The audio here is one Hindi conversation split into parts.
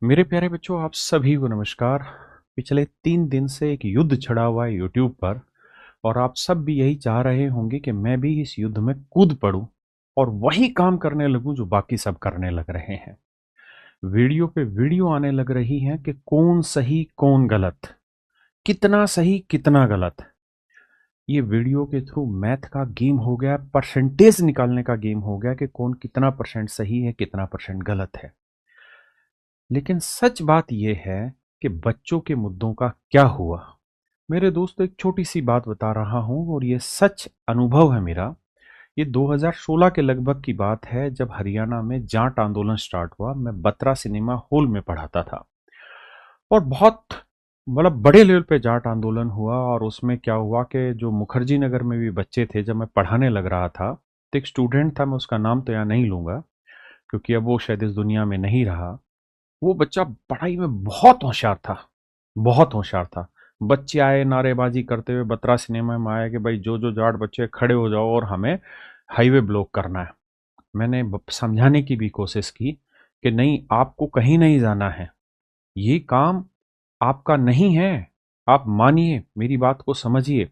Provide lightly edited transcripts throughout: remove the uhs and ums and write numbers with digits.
मेरे प्यारे बच्चों, आप सभी को नमस्कार। पिछले 3 दिन से एक युद्ध छिड़ा हुआ है यूट्यूब पर, और आप सब भी यही चाह रहे होंगे कि मैं भी इस युद्ध में कूद पड़ूं और वही काम करने लगूं जो बाकी सब करने लग रहे हैं। वीडियो पे वीडियो आने लग रही हैं कि कौन सही कौन गलत, कितना सही कितना गलत। ये वीडियो के थ्रू मैथ का गेम हो गया, परसेंटेज निकालने का गेम हो गया कि कौन कितना परसेंट सही है कितना परसेंट गलत है। लेकिन सच बात यह है कि बच्चों के मुद्दों का क्या हुआ। मेरे दोस्तों, एक छोटी सी बात बता रहा हूं और ये सच अनुभव है मेरा। ये 2016 के लगभग की बात है, जब हरियाणा में जाट आंदोलन स्टार्ट हुआ। मैं बत्रा सिनेमा हॉल में पढ़ाता था और बहुत बड़े लेवल पे जाट आंदोलन हुआ। और उसमें क्या हुआ कि जो मुखर्जी नगर में भी बच्चे थे, जब मैं पढ़ाने लग रहा था तो एक स्टूडेंट था, मैं उसका नाम तो यहाँ नहीं लूंगा क्योंकि अब वो शायद इस दुनिया में नहीं रहा। वो बच्चा पढ़ाई में बहुत होशियार था, बहुत होशियार था। बच्चे आए नारेबाजी करते हुए बत्रा सिनेमा में आए कि भाई जो जो जाट बच्चे खड़े हो जाओ और हमें हाईवे ब्लॉक करना है। मैंने समझाने की भी कोशिश की कि नहीं, आपको कहीं नहीं जाना है, ये काम आपका नहीं है, आप मानिए, मेरी बात को समझिए।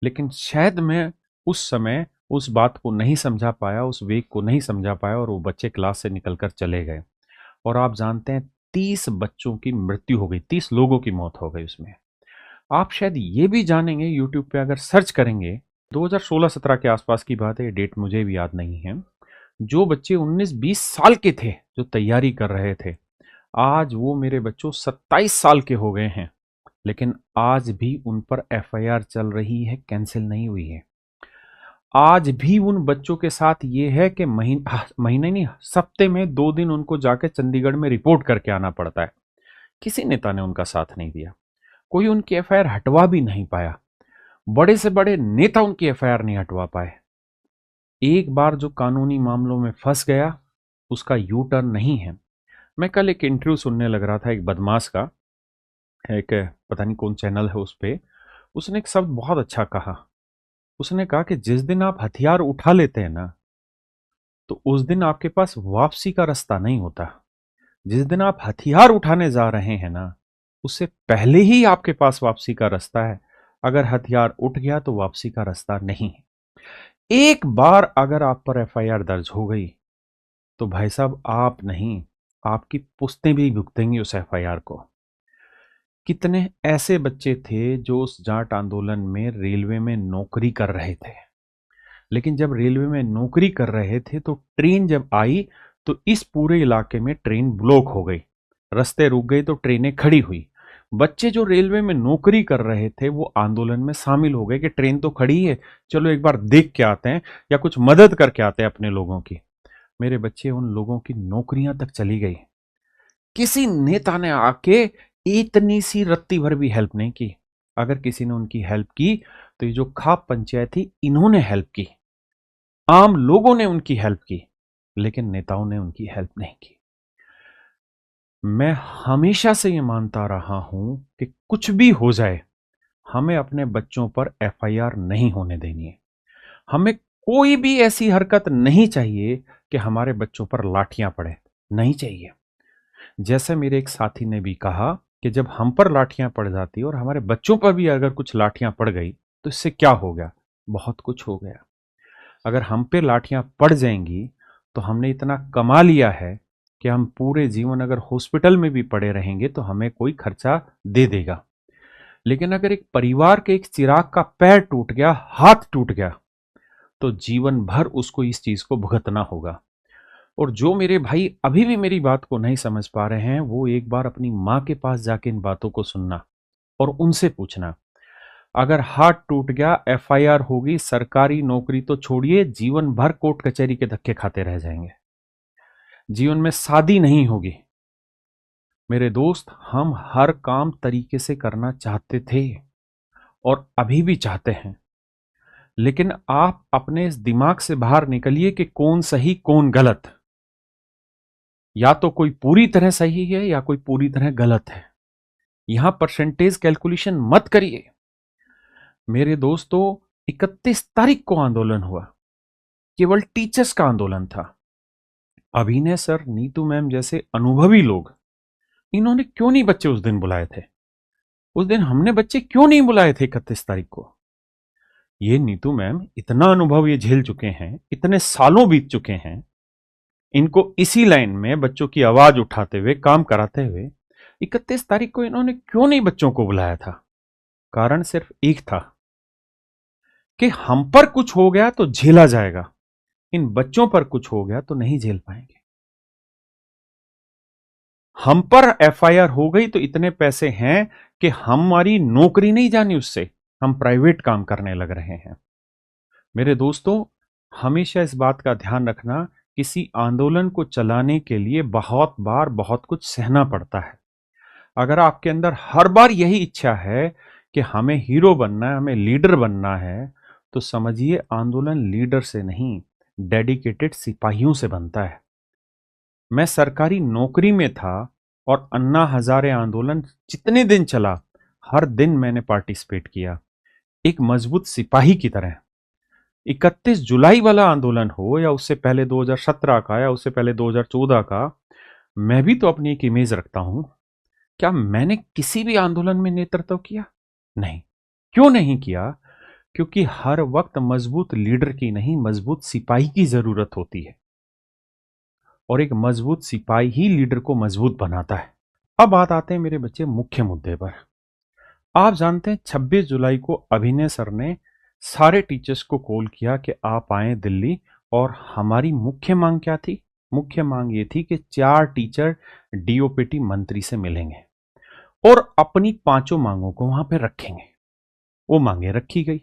लेकिन शायद मैं उस समय उस बात को नहीं समझा पाया, उस वेग को नहीं समझा पाया, और वो बच्चे क्लास से निकलकर चले गए। और आप जानते हैं, 30 बच्चों की मृत्यु हो गई, 30 लोगों की मौत हो गई उसमें। आप शायद ये भी जानेंगे, यूट्यूब पे अगर सर्च करेंगे, 2016-17 के आसपास की बात है, ये डेट मुझे भी याद नहीं है। जो बच्चे 19-20 साल के थे, जो तैयारी कर रहे थे, आज वो मेरे बच्चों 27 साल के हो गए हैं। लेकिन आज भी उन पर एफआईआर चल रही है, कैंसिल नहीं हुई है। आज भी उन बच्चों के साथ ये है कि महीने नहीं, हफ्ते में 2 दिन उनको जाके चंडीगढ़ में रिपोर्ट करके आना पड़ता है। किसी नेता ने उनका साथ नहीं दिया, कोई उनकी एफआईआर हटवा भी नहीं पाया। बड़े से बड़े नेता उनकी एफआईआर नहीं हटवा पाए। एक बार जो कानूनी मामलों में फंस गया, उसका यू टर्न नहीं है। मैं कल एक इंटरव्यू सुनने लग रहा था एक बदमाश का, एक पता नहीं कौन चैनल है उस पे। उसने एक शब्द बहुत अच्छा कहा। उसने कहा कि जिस दिन आप हथियार उठा लेते हैं ना, तो उस दिन आपके पास वापसी का रास्ता नहीं होता। जिस दिन आप हथियार उठाने जा रहे हैं ना, उससे पहले ही आपके पास वापसी का रास्ता है। अगर हथियार उठ गया तो वापसी का रास्ता नहीं है। एक बार अगर आप पर एफआईआर दर्ज हो गई, तो भाई साहब, आप नहीं, आपकी पुश्तें भी भुगतेंगी उस एफआईआर को। कितने ऐसे बच्चे थे जो उस जाट आंदोलन में रेलवे में नौकरी कर रहे थे, लेकिन जब रेलवे में नौकरी कर रहे थे तो ट्रेन जब आई, तो इस पूरे इलाके में ट्रेन ब्लॉक हो गई, रास्ते रुक गए, तो ट्रेनें खड़ी हुई। बच्चे जो रेलवे में नौकरी कर रहे थे वो आंदोलन में शामिल हो गए कि ट्रेन तो खड़ी है, चलो एक बार देख के आते हैं या कुछ मदद करके आते हैं अपने लोगों की। मेरे बच्चे, उन लोगों की नौकरियां तक चली गई। किसी नेता ने आके इतनी सी रत्ती भर भी हेल्प नहीं की। अगर किसी ने उनकी हेल्प की, तो ये जो खाप पंचायत थी, इन्होंने हेल्प की, आम लोगों ने उनकी हेल्प की, लेकिन नेताओं ने उनकी हेल्प नहीं की। मैं हमेशा से ये मानता रहा हूं कि कुछ भी हो जाए, हमें अपने बच्चों पर एफआईआर नहीं होने देनी है। हमें कोई भी ऐसी हरकत नहीं चाहिए कि हमारे बच्चों पर लाठियां पड़े, नहीं चाहिए। जैसे मेरे एक साथी ने भी कहा कि जब हम पर लाठियां पड़ जाती और हमारे बच्चों पर भी अगर कुछ लाठियां पड़ गई, तो इससे क्या हो गया? बहुत कुछ हो गया। अगर हम पे लाठियां पड़ जाएंगी, तो हमने इतना कमा लिया है कि हम पूरे जीवन अगर हॉस्पिटल में भी पड़े रहेंगे तो हमें कोई खर्चा दे देगा। लेकिन अगर एक परिवार के एक चिराग का पैर टूट गया, हाथ टूट गया, तो जीवन भर उसको इस चीज को भुगतना होगा। और जो मेरे भाई अभी भी मेरी बात को नहीं समझ पा रहे हैं, वो एक बार अपनी माँ के पास जाके इन बातों को सुनना और उनसे पूछना। अगर हाथ टूट गया, एफआईआर होगी, सरकारी नौकरी तो छोड़िए, जीवन भर कोर्ट कचहरी के धक्के खाते रह जाएंगे। जीवन में शादी नहीं होगी। मेरे दोस्त, हम हर काम तरीके से करना चाहते थे और अभी भी चाहते हैं। लेकिन आप अपने इस दिमाग से बाहर निकलिए कि कौन सही कौन गलत। या तो कोई पूरी तरह सही है या कोई पूरी तरह गलत है। यहां परसेंटेज कैलकुलेशन मत करिए। मेरे दोस्तों, 31 तारीख को आंदोलन हुआ, केवल टीचर्स का आंदोलन था। अभिनय सर, नीतू मैम जैसे अनुभवी लोग इन्होंने क्यों नहीं बच्चे उस दिन बुलाए थे? उस दिन हमने बच्चे क्यों नहीं बुलाए थे 31 तारीख को? ये नीतू मैम इतना अनुभव ये झेल चुके हैं, इतने सालों बीत चुके हैं, इनको इसी लाइन में बच्चों की आवाज उठाते हुए काम कराते हुए 31 तारीख को इन्होंने क्यों नहीं बच्चों को बुलाया था? कारण सिर्फ एक था कि हम पर कुछ हो गया तो झेला जाएगा, इन बच्चों पर कुछ हो गया तो नहीं झेल पाएंगे। हम पर एफआईआर हो गई तो इतने पैसे हैं कि हमारी नौकरी नहीं जानी उससे, हम प्राइवेट काम करने लग रहे हैं। मेरे दोस्तों, हमेशा इस बात का ध्यान रखना, किसी आंदोलन को चलाने के लिए बहुत बार बहुत कुछ सहना पड़ता है। अगर आपके अंदर हर बार यही इच्छा है कि हमें हीरो बनना है, हमें लीडर बनना है, तो समझिए आंदोलन लीडर से नहीं, डेडिकेटेड सिपाहियों से बनता है। मैं सरकारी नौकरी में था और अन्ना हजारे आंदोलन जितने दिन चला, हर दिन मैंने पार्टिसिपेट किया, एक मजबूत सिपाही की तरह। 31 जुलाई वाला आंदोलन हो या उससे पहले 2017 का या उससे पहले 2014 का, मैं भी तो अपनी एक इमेज रखता हूं। क्या मैंने किसी भी आंदोलन में नेतृत्व किया? नहीं। क्यों नहीं किया? क्योंकि हर वक्त मजबूत लीडर की नहीं, मजबूत सिपाही की जरूरत होती है, और एक मजबूत सिपाही ही लीडर को मजबूत बनाता है। अब बात आते हैं मेरे बच्चे मुख्य मुद्दे पर। आप जानते हैं 26 जुलाई को अभिनय सर ने सारे टीचर्स को कॉल किया कि आप आए दिल्ली, और हमारी मुख्य मांग क्या थी? मुख्य मांग ये थी कि 4 टीचर डीओपीटी मंत्री से मिलेंगे और अपनी 5 मांगों को वहां पे रखेंगे। वो मांगे रखी गई।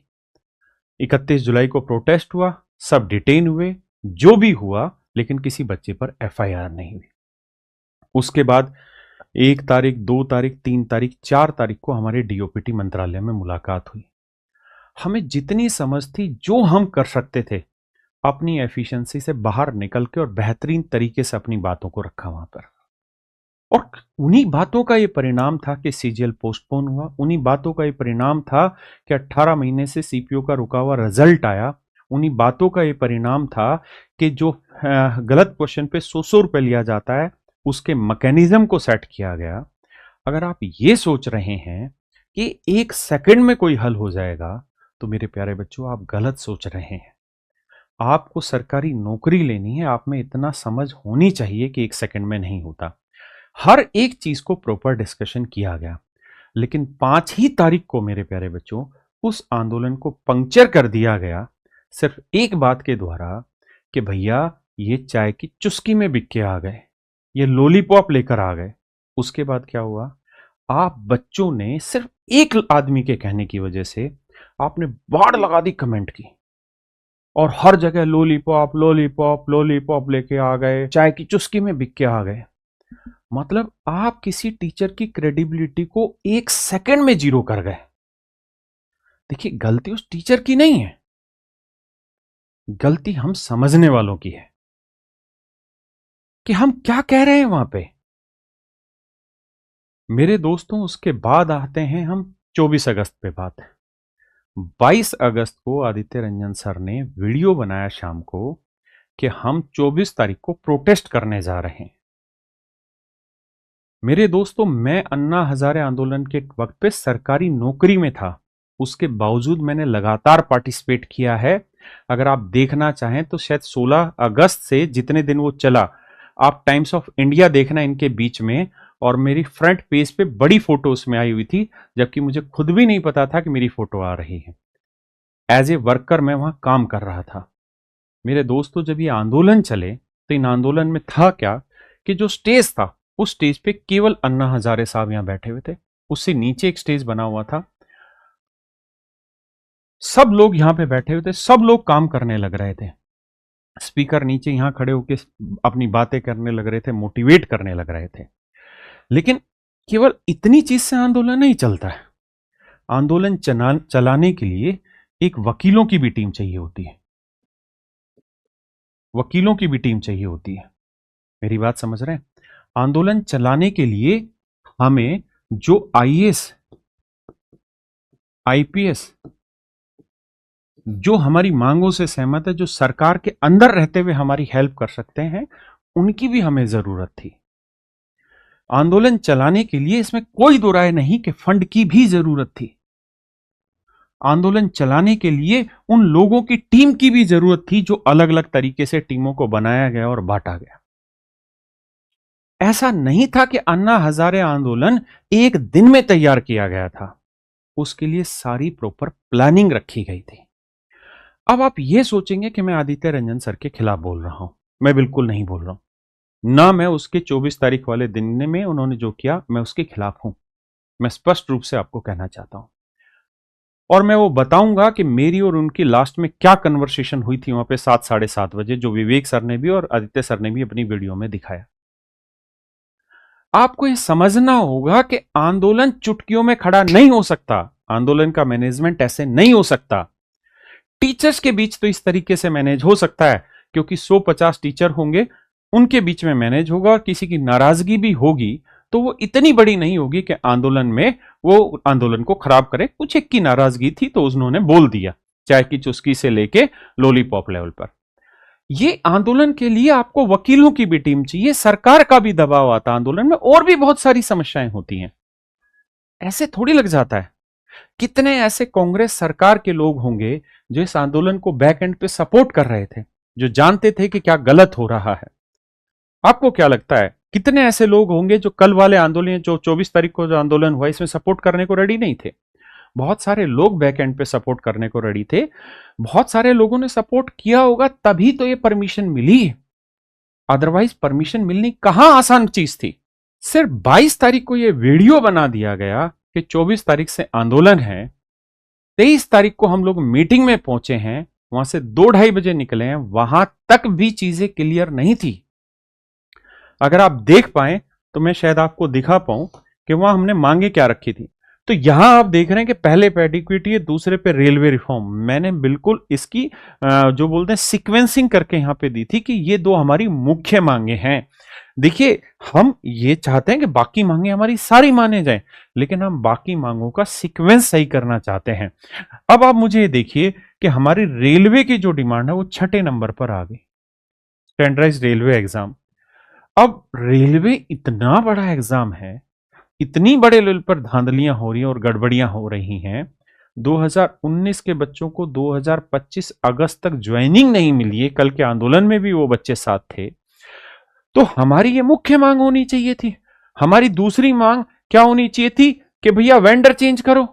31 जुलाई को प्रोटेस्ट हुआ, सब डिटेन हुए, जो भी हुआ, लेकिन किसी बच्चे पर एफआईआर नहीं हुई। उसके बाद 1 तारीख, 2 तारीख, 3 तारीख, 4 तारीख को हमारे डीओपीटी मंत्रालय में मुलाकात हुई। हमें जितनी समझ थी, जो हम कर सकते थे, अपनी एफिशिएंसी से बाहर निकल के और बेहतरीन तरीके से अपनी बातों को रखा वहां पर। और उन्हीं बातों का ये परिणाम था कि सीजीएल पोस्टपोन हुआ। उन्हीं बातों का ये परिणाम था कि 18 महीने से सीपीओ का रुका हुआ रिजल्ट आया। उन्हीं बातों का ये परिणाम था कि जो गलत क्वेश्चन पे 100 रुपए लिया जाता है, उसके मैकेनिज्म को सेट किया गया। अगर आप ये सोच रहे हैं कि 1 सेकंड में कोई हल हो जाएगा, तो मेरे प्यारे बच्चों, आप गलत सोच रहे हैं। आपको सरकारी नौकरी लेनी है, आप में इतना समझ होनी चाहिए कि 1 सेकंड में नहीं होता। हर एक चीज को प्रॉपर डिस्कशन किया गया, लेकिन 5 ही तारीख को मेरे प्यारे बच्चों, उस आंदोलन को पंक्चर कर दिया गया सिर्फ एक बात के द्वारा कि भैया ये चाय की चुस्की में बिक के आ गए, ये लॉलीपॉप लेकर आ गए। उसके बाद क्या हुआ? आप बच्चों ने सिर्फ एक आदमी के कहने की वजह से आपने बाढ़ लगा दी कमेंट की, और हर जगह लॉलीपॉप लॉलीपॉप लॉलीपॉप लेके आ गए, चाय की चुस्की में बिक के आ गए। मतलब आप किसी टीचर की क्रेडिबिलिटी को 1 सेकंड में जीरो कर गए। देखिए, गलती उस टीचर की नहीं है, गलती हम समझने वालों की है कि हम क्या कह रहे हैं वहां पे। मेरे दोस्तों, उसके बाद आते हैं हम 24 अगस्त पे बात है। 22 अगस्त को आदित्य रंजन सर ने वीडियो बनाया शाम को कि हम 24 तारीख को प्रोटेस्ट करने जा रहे हैं। मेरे दोस्तों, मैं अन्ना हजारे आंदोलन के वक्त पे सरकारी नौकरी में था, उसके बावजूद मैंने लगातार पार्टिसिपेट किया है। अगर आप देखना चाहें तो शायद 16 अगस्त से जितने दिन वो चला, आप टाइम्स ऑफ इंडिया देखना इनके बीच में, और मेरी फ्रंट पेज पे बड़ी फोटो उसमें आई हुई थी, जबकि मुझे खुद भी नहीं पता था कि मेरी फोटो आ रही है। एज ए वर्कर मैं वहां काम कर रहा था। मेरे दोस्तों, जब ये आंदोलन चले तो इन आंदोलन में था क्या कि जो स्टेज था, उस स्टेज पे केवल अन्ना हजारे साहब यहां बैठे हुए थे। उससे नीचे एक स्टेज बना हुआ था, सब लोग यहां पे बैठे हुए थे, सब लोग काम करने लग रहे थे। स्पीकर नीचे यहां खड़े होकर अपनी बातें करने लग रहे थे, मोटिवेट करने लग रहे थे। लेकिन केवल इतनी चीज से आंदोलन नहीं चलता है। आंदोलन चलाने के लिए एक वकीलों की भी टीम चाहिए होती है, वकीलों की भी टीम चाहिए होती है। मेरी बात समझ रहे हैं? आंदोलन चलाने के लिए हमें जो आईएएस, आईपीएस, जो हमारी मांगों से सहमत है, जो सरकार के अंदर रहते हुए हमारी हेल्प कर सकते हैं, उनकी भी हमें जरूरत थी। आंदोलन चलाने के लिए इसमें कोई दो राय नहीं कि फंड की भी जरूरत थी। आंदोलन चलाने के लिए उन लोगों की टीम की भी जरूरत थी जो अलग अलग तरीके से टीमों को बनाया गया और बांटा गया। ऐसा नहीं था कि अन्ना हजारे आंदोलन एक दिन में तैयार किया गया था, उसके लिए सारी प्रॉपर प्लानिंग रखी गई थी। अब आप यह सोचेंगे कि मैं आदित्य रंजन सर के खिलाफ बोल रहा हूं। मैं बिल्कुल नहीं बोल रहा हूं, ना मैं उसके 24 तारीख वाले दिन में उन्होंने जो किया मैं उसके खिलाफ हूं। मैं स्पष्ट रूप से आपको कहना चाहता हूं और मैं वो बताऊंगा कि मेरी और उनकी लास्ट में क्या कन्वर्सेशन हुई थी वहां पे 7 साढ़े 7 बजे, जो विवेक सर ने भी और आदित्य सर ने भी अपनी वीडियो में दिखाया। आपको यह समझना होगा कि आंदोलन चुटकियों में खड़ा नहीं हो सकता। आंदोलन का मैनेजमेंट ऐसे नहीं हो सकता। टीचर्स के बीच तो इस तरीके से मैनेज हो सकता है क्योंकि 150 टीचर होंगे, उनके बीच में मैनेज होगा और किसी की नाराजगी भी होगी तो वो इतनी बड़ी नहीं होगी कि आंदोलन में वो आंदोलन को खराब करे। कुछ एक की नाराजगी थी तो उन्होंने बोल दिया, चाय की चुस्की से लेके लॉलीपॉप लेवल पर। ये आंदोलन के लिए आपको वकीलों की भी टीम चाहिए, सरकार का भी दबाव आता है आंदोलन में, और भी बहुत सारी समस्याएं होती हैं। ऐसे थोड़ी लग जाता है। कितने ऐसे कांग्रेस सरकार के लोग होंगे जो इस आंदोलन को बैक एंड पे सपोर्ट कर रहे थे, जो जानते थे कि क्या गलत हो रहा है। आपको क्या लगता है कितने ऐसे लोग होंगे जो कल वाले आंदोलन, जो 24 तारीख को जो आंदोलन हुआ, इसमें सपोर्ट करने को रेडी नहीं थे? बहुत सारे लोग बैक एंड पे सपोर्ट करने को रेडी थे। बहुत सारे लोगों ने सपोर्ट किया होगा तभी तो ये परमिशन मिली, अदरवाइज परमिशन मिलनी कहां आसान चीज थी। सिर्फ 22 तारीख को यह वीडियो बना दिया गया कि 24 तारीख से आंदोलन है, 23 तारीख को हम लोग मीटिंग में पहुंचे हैं, वहां से 2-2:30 बजे निकले हैं, वहां तक भी चीजें क्लियर नहीं थी। अगर आप देख पाए तो मैं शायद आपको दिखा पाऊं कि वहां हमने मांगे क्या रखी थी। तो यहां आप देख रहे हैं कि पहले पे एडिक्विटी, दूसरे पे रेलवे रिफॉर्म। मैंने बिल्कुल इसकी जो बोलते हैं सीक्वेंसिंग करके यहां पे दी थी कि ये दो हमारी मुख्य मांगे हैं। देखिए, हम ये चाहते हैं कि बाकी मांगे हमारी सारी माने जाएं, लेकिन हम बाकी मांगों का सीक्वेंस सही करना चाहते हैं। अब आप मुझे ये देखिए कि हमारी रेलवे की जो डिमांड है वो 6 नंबर पर आ गई, स्टैंडर्डाइज्ड रेलवे एग्जाम। अब रेलवे इतना बड़ा एग्जाम है, इतनी बड़े लेवल पर धांधलियां हो रही हैं और गड़बड़ियां हो रही हैं। 2019 के बच्चों को 2025 अगस्त तक ज्वाइनिंग नहीं मिली है, कल के आंदोलन में भी वो बच्चे साथ थे। तो हमारी ये मुख्य मांग होनी चाहिए थी। हमारी दूसरी मांग क्या होनी चाहिए थी कि भैया वेंडर चेंज करो।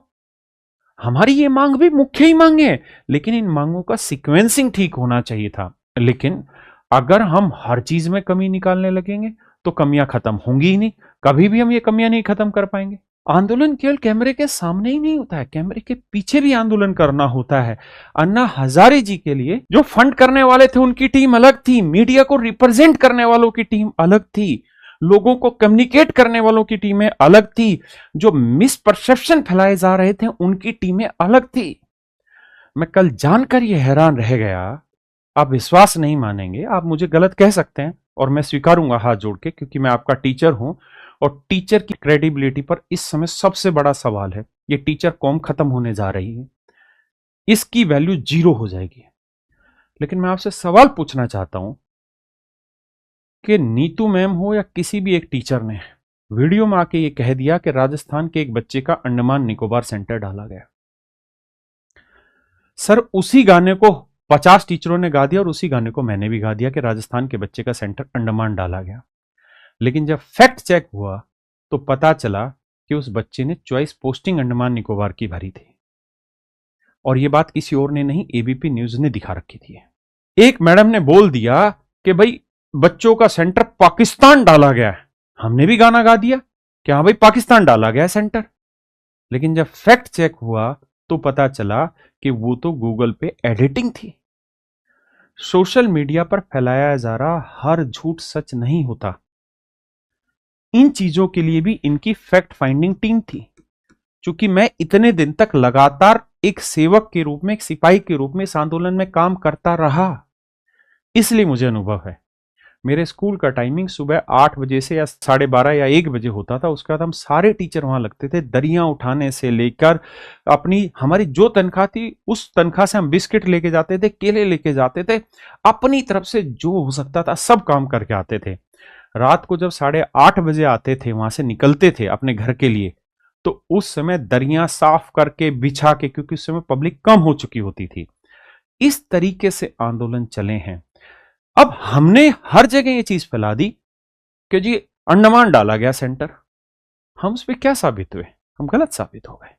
हमारी ये मांग भी मुख्य ही मांगे हैं, लेकिन इन मांगों का सीक्वेंसिंग ठीक होना चाहिए था। लेकिन अगर हम हर चीज में कमी निकालने लगेंगे तो कमियां खत्म होंगी ही नहीं, कभी भी हम ये कमियां नहीं खत्म कर पाएंगे। आंदोलन केवल कैमरे के सामने ही नहीं होता है, कैमरे के पीछे भी आंदोलन करना होता है। अन्ना हजारे जी के लिए जो फंड करने वाले थे उनकी टीम अलग थी, मीडिया को रिप्रेजेंट करने वालों की टीम अलग थी, लोगों को कम्युनिकेट करने वालों की टीमें अलग थी, जो मिसपरसेप्शन फैलाए जा रहे थे उनकी टीमें अलग थी। मैं कल जानकर यह हैरान रह गया। आप विश्वास नहीं मानेंगे, आप मुझे गलत कह सकते हैं और मैं स्वीकारूंगा हाथ जोड़ के, क्योंकि मैं आपका टीचर हूं और टीचर की क्रेडिबिलिटी पर इस समय सबसे बड़ा सवाल है। ये टीचर कॉम खत्म होने जा रही है, इसकी वैल्यू 0 हो जाएगी। लेकिन मैं आपसे सवाल पूछना चाहता हूं कि नीतू मैम हो या किसी भी एक टीचर ने वीडियो में आके ये कह दिया कि राजस्थान के एक बच्चे का अंडमान निकोबार सेंटर डाला गया। सर, उसी गाने को 50 टीचरों ने गा दिया और उसी गाने को मैंने भी गा दिया कि राजस्थान के बच्चे का सेंटर अंडमान डाला गया। लेकिन जब फैक्ट चेक हुआ तो पता चला कि उस बच्चे ने चॉइस पोस्टिंग अंडमान निकोबार की भरी थी और यह बात किसी और ने नहीं, एबीपी न्यूज ने दिखा रखी थी। एक मैडम ने बोल दिया कि भाई बच्चों का सेंटर पाकिस्तान डाला गया है। हमने भी गाना गा दिया कि हाँ भाई पाकिस्तान डाला गया है सेंटर। लेकिन जब फैक्ट चेक हुआ तो पता चला कि वो तो गूगल पे एडिटिंग थी। सोशल मीडिया पर फैलाया जा रहा हर झूठ सच नहीं होता। इन चीजों के लिए भी इनकी फैक्ट फाइंडिंग टीम थी। चूंकि मैं इतने दिन तक लगातार एक सेवक के रूप में, एक सिपाही के रूप में इस आंदोलन में काम करता रहा, इसलिए मुझे अनुभव है। मेरे स्कूल का टाइमिंग सुबह 8 बजे से या 12:30 या 1 बजे होता था। उसके बाद हम सारे टीचर वहां लगते थे, दरियां उठाने से लेकर अपनी हमारी जो तनख्वाह थी उस तनख्वाह से हम बिस्किट लेके जाते थे, केले लेके जाते थे, अपनी तरफ से जो हो सकता था सब काम करके आते थे। रात को जब 8:30 बजे आते थे, वहां से निकलते थे अपने घर के लिए, तो उस समय दरियां साफ करके बिछा के, क्योंकि उस समय पब्लिक कम हो चुकी होती थी। इस तरीके से आंदोलन चले हैं। अब हमने हर जगह ये चीज फैला दी कि जी अंडमान डाला गया सेंटर, हम उस पर क्या साबित हुए? हम गलत साबित हो गए।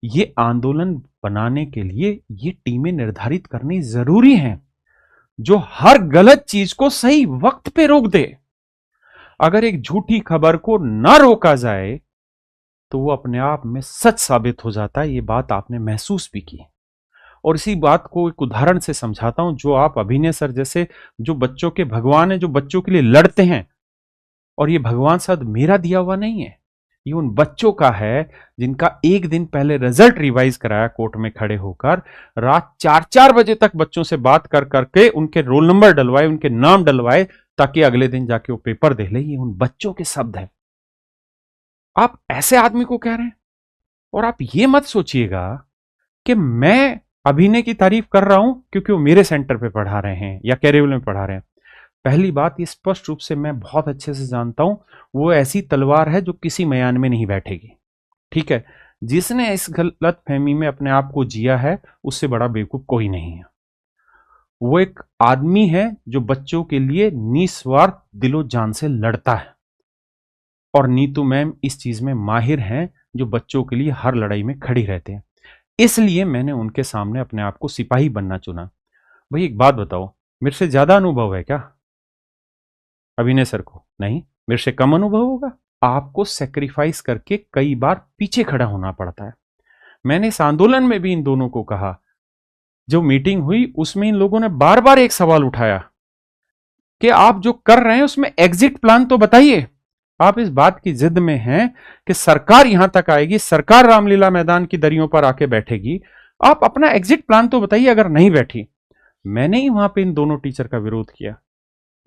ये आंदोलन बनाने के लिए ये टीमें निर्धारित करनी जरूरी हैं, जो हर गलत चीज को सही वक्त पे रोक दे। अगर एक झूठी खबर को ना रोका जाए तो वो अपने आप में सच साबित हो जाता है। ये बात आपने महसूस भी की, और इसी बात को एक उदाहरण से समझाता हूं। जो आप अभिनय सर जैसे जो बच्चों के भगवान हैं, जो बच्चों के लिए लड़ते हैं, और ये भगवान शायद मेरा दिया हुआ नहीं है, ये उन बच्चों का है जिनका एक दिन पहले रिजल्ट रिवाइज कराया कोर्ट में खड़े होकर, रात 4-4 बजे तक बच्चों से बात कर करके उनके रोल नंबर डलवाए, उनके नाम डलवाए, ताकि अगले दिन जाके वो पेपर दे ले। ये उन बच्चों के शब्द हैं। आप ऐसे आदमी को कह रहे हैं, और आप ये मत सोचिएगा कि मैं अभिनय की तारीफ कर रहा हूं क्योंकि वो मेरे सेंटर पे पढ़ा रहे हैं या कैरेबियल में पढ़ा रहे हैं। पहली बात, ये स्पष्ट रूप से मैं बहुत अच्छे से जानता हूं, वो ऐसी तलवार है जो किसी मयान में नहीं बैठेगी। ठीक है, जिसने इस गलत फहमी में अपने आप को जिया है, उससे बड़ा बेवकूफ कोई नहीं है। वो एक आदमी है जो बच्चों के लिए निस्वार्थ दिलो जान से लड़ता है, और नीतू मैम इस चीज में माहिर हैं, जो बच्चों के लिए हर लड़ाई में खड़ी रहते हैं। इसलिए मैंने उनके सामने अपने आप को सिपाही बनना चुना। भाई एक बात बताओ, मेरे से ज्यादा अनुभव है क्या अभिनय सर को? नहीं, मेरे से कम अनुभव होगा। आपको सेक्रीफाइस करके कई बार पीछे खड़ा होना पड़ता है। मैंने इस आंदोलन में भी इन दोनों को कहा, जो मीटिंग हुई उसमें इन लोगों ने बार बार एक सवाल उठाया कि आप जो कर रहे हैं उसमें एग्जिट प्लान तो बताइए। आप इस बात की जिद में हैं कि सरकार यहां तक आएगी, सरकार रामलीला मैदान की दरियों पर आके बैठेगी, आप अपना एग्जिट प्लान तो बताइए। अगर नहीं बैठी, मैंने ही वहां पे इन दोनों टीचर का विरोध किया,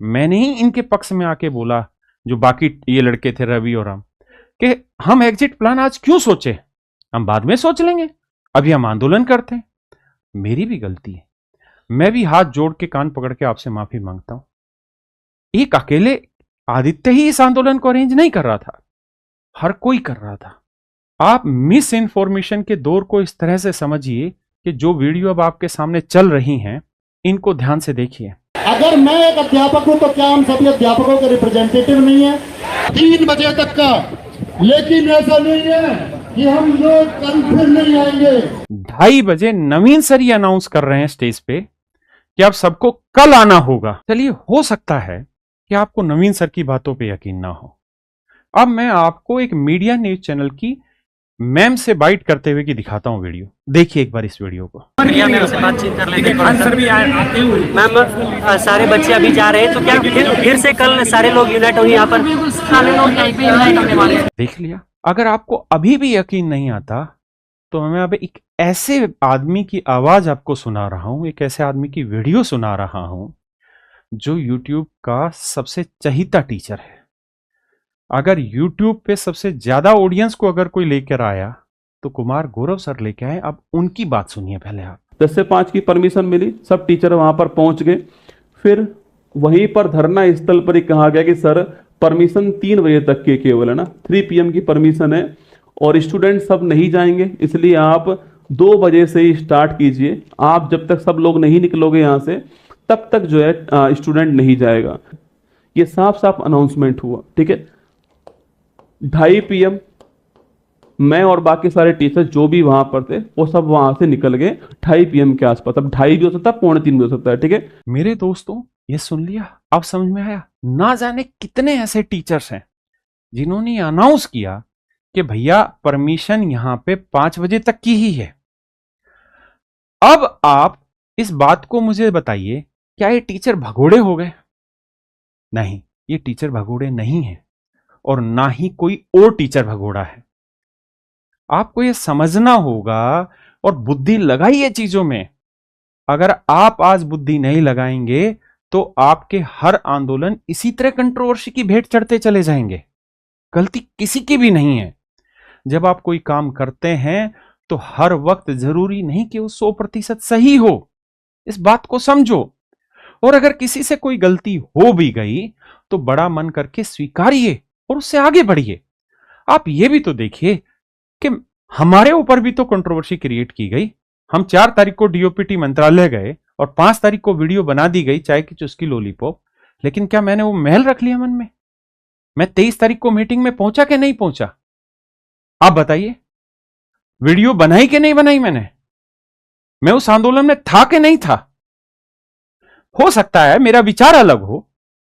मैंने ही इनके पक्ष में आके बोला, जो बाकी ये लड़के थे रवि और हम, कि हम एग्जिट प्लान आज क्यों सोचे, हम बाद में सोच लेंगे, अभी हम आंदोलन करते हैं। मेरी भी गलती है, मैं भी हाथ जोड़ के कान पकड़ के आपसे माफी मांगता हूं। एक अकेले आदित्य ही इस आंदोलन को अरेंज नहीं कर रहा था, हर कोई कर रहा था। आप मिस इन्फॉर्मेशन के दौर को इस तरह से समझिए कि जो वीडियो अब आपके सामने चल रही हैं, इनको ध्यान से देखिए। अगर मैं एक अध्यापक हूं तो क्या हम सभी अध्यापकों के रिप्रेजेंटेटिव नहीं है? 3 बजे तक का, लेकिन ऐसा नहीं है कि हम लोग कल फिर नहीं आएंगे। 2:30 बजे नवीन सर ये अनाउंस कर रहे हैं स्टेज पे कि आप सबको कल आना होगा। चलिए, हो सकता है कि आपको नवीन सर की बातों पे यकीन ना हो। अब मैं आपको एक मीडिया न्यूज चैनल की मैम से बाइट करते हुए की दिखाता हूं वीडियो। देखिए एक बार इस वीडियो को। मैम से बातचीत कर लेंगे। मैम सारे बच्चे अभी जा रहे हैं, तो क्या फिर से कल सारे लोग यूनाइट होंगे यहाँ पर? देख लिया। अगर आपको अभी भी यकीन नहीं आता तो मैं अब एक ऐसे आदमी की आवाज आपको सुना रहा हूं, एक ऐसे आदमी की वीडियो सुना रहा हूं जो YouTube का सबसे चहीता टीचर है। अगर YouTube पे सबसे ज्यादा ऑडियंस को अगर कोई लेकर आया तो कुमार गौरव सर लेके आए। अब उनकी बात सुनिए पहले आप। 10 से 5 की परमिशन मिली, सब टीचर वहां पर पहुंच गए। फिर वहीं पर धरना स्थल पर ही कहा गया कि सर परमिशन 3 बजे तक की केवल है ना, 3 PM की परमिशन है, और स्टूडेंट सब नहीं जाएंगे, इसलिए आप 2 बजे से ही स्टार्ट कीजिए। आप जब तक सब लोग नहीं निकलोगे यहाँ से, तब तक जो है स्टूडेंट नहीं जाएगा। ये साफ साफ अनाउंसमेंट हुआ। ठीक है, 2:30 PM मैं और बाकी सारे टीचर जो भी वहां पर थे वो सब वहां से निकल गए 2:30 PM के आसपास। अब 2:30 भी हो सकता है, 2:45 भी हो सकता है। ठीक है मेरे दोस्तों, ये सुन लिया, अब समझ में आया। ना जाने कितने ऐसे टीचर्स हैं जिन्होंने अनाउंस किया कि भैया परमिशन यहां पे 5 बजे तक की ही है। अब आप इस बात को मुझे बताइए, क्या ये टीचर भगोड़े हो गए? नहीं, ये टीचर भगोड़े नहीं है, और ना ही कोई और टीचर भगोड़ा है। आपको ये समझना होगा और बुद्धि लगाइए चीजों में। अगर आप आज बुद्धि नहीं लगाएंगे तो आपके हर आंदोलन इसी तरह कंट्रोवर्सी की भेंट चढ़ते चले जाएंगे। गलती किसी की भी नहीं है। जब आप कोई काम करते हैं तो हर वक्त जरूरी नहीं कि वो 100% सही हो, इस बात को समझो। और अगर किसी से कोई गलती हो भी गई तो बड़ा मन करके स्वीकारिए और उससे आगे बढ़िए। आप ये भी तो देखिए कि हमारे ऊपर भी तो कंट्रोवर्सी क्रिएट की गई। हम 4 तारीख को डीओपीटी मंत्रालय गए और 5 तारीख को वीडियो बना दी गई चाय की चुस्की लॉलीपॉप, लेकिन क्या मैंने वो महल रख लिया मन में? मैं 23 तारीख को मीटिंग में पहुंचा कि नहीं पहुंचा? आप बताइए। वीडियो बनाई कि नहीं बनाई मैंने? मैं उस आंदोलन में था कि नहीं था? हो सकता है मेरा विचार अलग हो।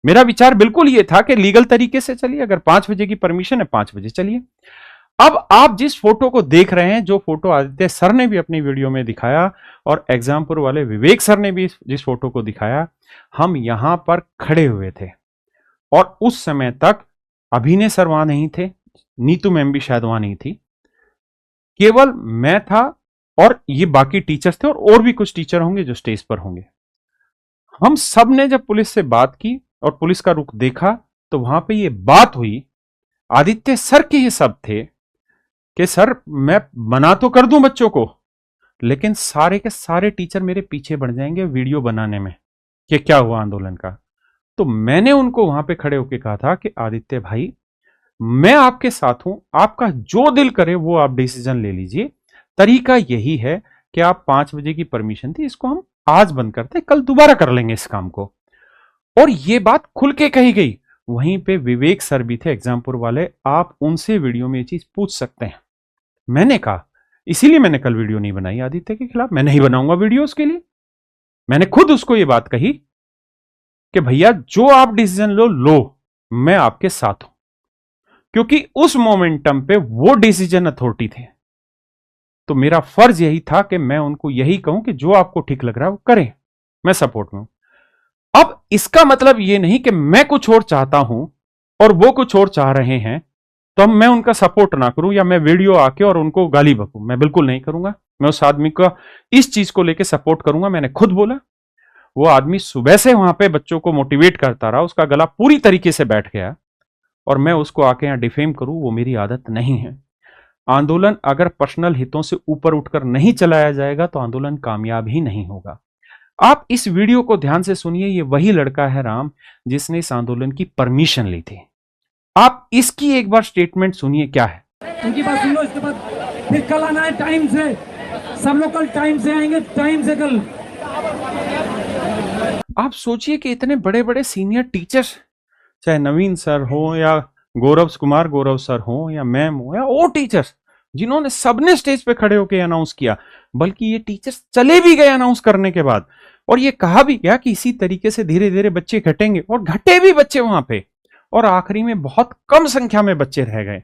मेरा विचार बिल्कुल यह था कि लीगल तरीके से चलिए, अगर 5 बजे की परमिशन है 5 बजे चलिए। अब आप जिस फोटो को देख रहे हैं, जो फोटो आदित्य सर ने भी अपनी वीडियो में दिखाया और एग्जामपुर वाले विवेक सर ने भी जिस फोटो को दिखाया, हम यहां पर खड़े हुए थे और उस समय तक अभिनय सर वहां नहीं थे, नीतू मैम भी शायद वहां नहीं थी, केवल मैं था और ये बाकी टीचर्स थे और भी कुछ टीचर होंगे जो स्टेज पर होंगे। हम सब ने जब पुलिस से बात की और पुलिस का रुख देखा तो वहां पे ये बात हुई, आदित्य सर के ये सब थे कि सर मैं मना तो कर दूं बच्चों को, लेकिन सारे के सारे टीचर मेरे पीछे बढ़ जाएंगे वीडियो बनाने में कि क्या हुआ आंदोलन का। तो मैंने उनको वहां पे खड़े होकर कहा था कि आदित्य भाई, मैं आपके साथ हूं, आपका जो दिल करे वो आप डिसीजन ले लीजिए। तरीका यही है कि आप 5 बजे की परमिशन थी, इसको हम आज बंद करते, कल दोबारा कर लेंगे इस काम को। और ये बात खुल के कही गई। वहीं पे विवेक सर भी थे एग्जामपुर वाले, आप उनसे वीडियो में ये चीज पूछ सकते हैं। मैंने कहा, इसीलिए मैंने कल वीडियो नहीं बनाई आदित्य के खिलाफ, मैं नहीं बनाऊंगा वीडियो उसके लिए। मैंने खुद उसको ये बात कही कि भैया जो आप डिसीजन लो, मैं आपके साथ हूं, क्योंकि उस मोमेंटम पे वो डिसीजन अथॉरिटी थे। तो मेरा फर्ज यही था कि मैं उनको यही कहूं कि जो आपको ठीक लग रहा है वो करें, मैं सपोर्ट में हूं। अब इसका मतलब यह नहीं कि मैं कुछ और चाहता हूं और वो कुछ और चाह रहे हैं तो मैं उनका सपोर्ट ना करूं या मैं वीडियो आके और उनको गाली बकूं। मैं बिल्कुल नहीं करूंगा। मैं उस आदमी का इस चीज को लेके सपोर्ट करूंगा। मैंने खुद बोला, वो आदमी सुबह से वहां पे बच्चों को मोटिवेट करता रहा, उसका गला पूरी तरीके से बैठ गया और मैं उसको आके यहां डिफेम करूं, वो मेरी आदत नहीं है। आंदोलन अगर पर्सनल हितों से ऊपर उठकर नहीं चलाया जाएगा तो आंदोलन कामयाब ही नहीं होगा। आप इस वीडियो को ध्यान से सुनिए, ये वही लड़का है राम जिसने इस आंदोलन की परमिशन ली थी। आप इसकी एक बार स्टेटमेंट सुनिए क्या है। उनकी बात सुन लो, इसके बाद फिर कल आना है टाइम से, सब लोग कल टाइम से आएंगे, टाइम से कल। आप सोचिए कि इतने बड़े बड़े सीनियर टीचर्स, चाहे नवीन सर हो या गौरव सर हो या मैम हो या और टीचर्स, जिन्होंने सबने स्टेज पे खड़े होकर अनाउंस किया, बल्कि ये टीचर्स चले भी गए अनाउंस करने के बाद, और ये कहा भी गया कि इसी तरीके से धीरे धीरे बच्चे घटेंगे, और घटे भी बच्चे वहां पे, और आखिरी में बहुत कम संख्या में बच्चे रह गए।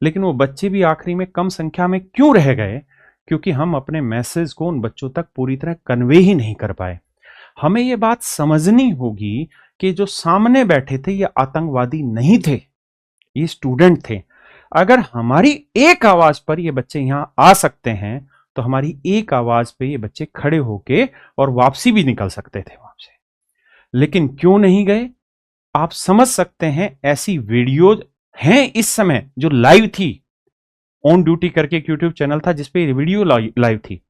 लेकिन वो बच्चे भी आखिरी में कम संख्या में क्यों रह गए? क्योंकि हम अपने मैसेज को उन बच्चों तक पूरी तरह कन्वे ही नहीं कर पाए। हमें ये बात समझनी होगी कि जो सामने बैठे थे ये आतंकवादी नहीं थे, ये स्टूडेंट थे। अगर हमारी एक आवाज पर ये बच्चे यहां आ सकते हैं तो हमारी एक आवाज पे ये बच्चे खड़े होके और वापसी भी निकल सकते थे वहां से। लेकिन क्यों नहीं गए? आप समझ सकते हैं। ऐसी वीडियोज हैं इस समय जो लाइव थी, ऑन ड्यूटी करके एक यूट्यूब चैनल था जिसपे वीडियो लाइव थी,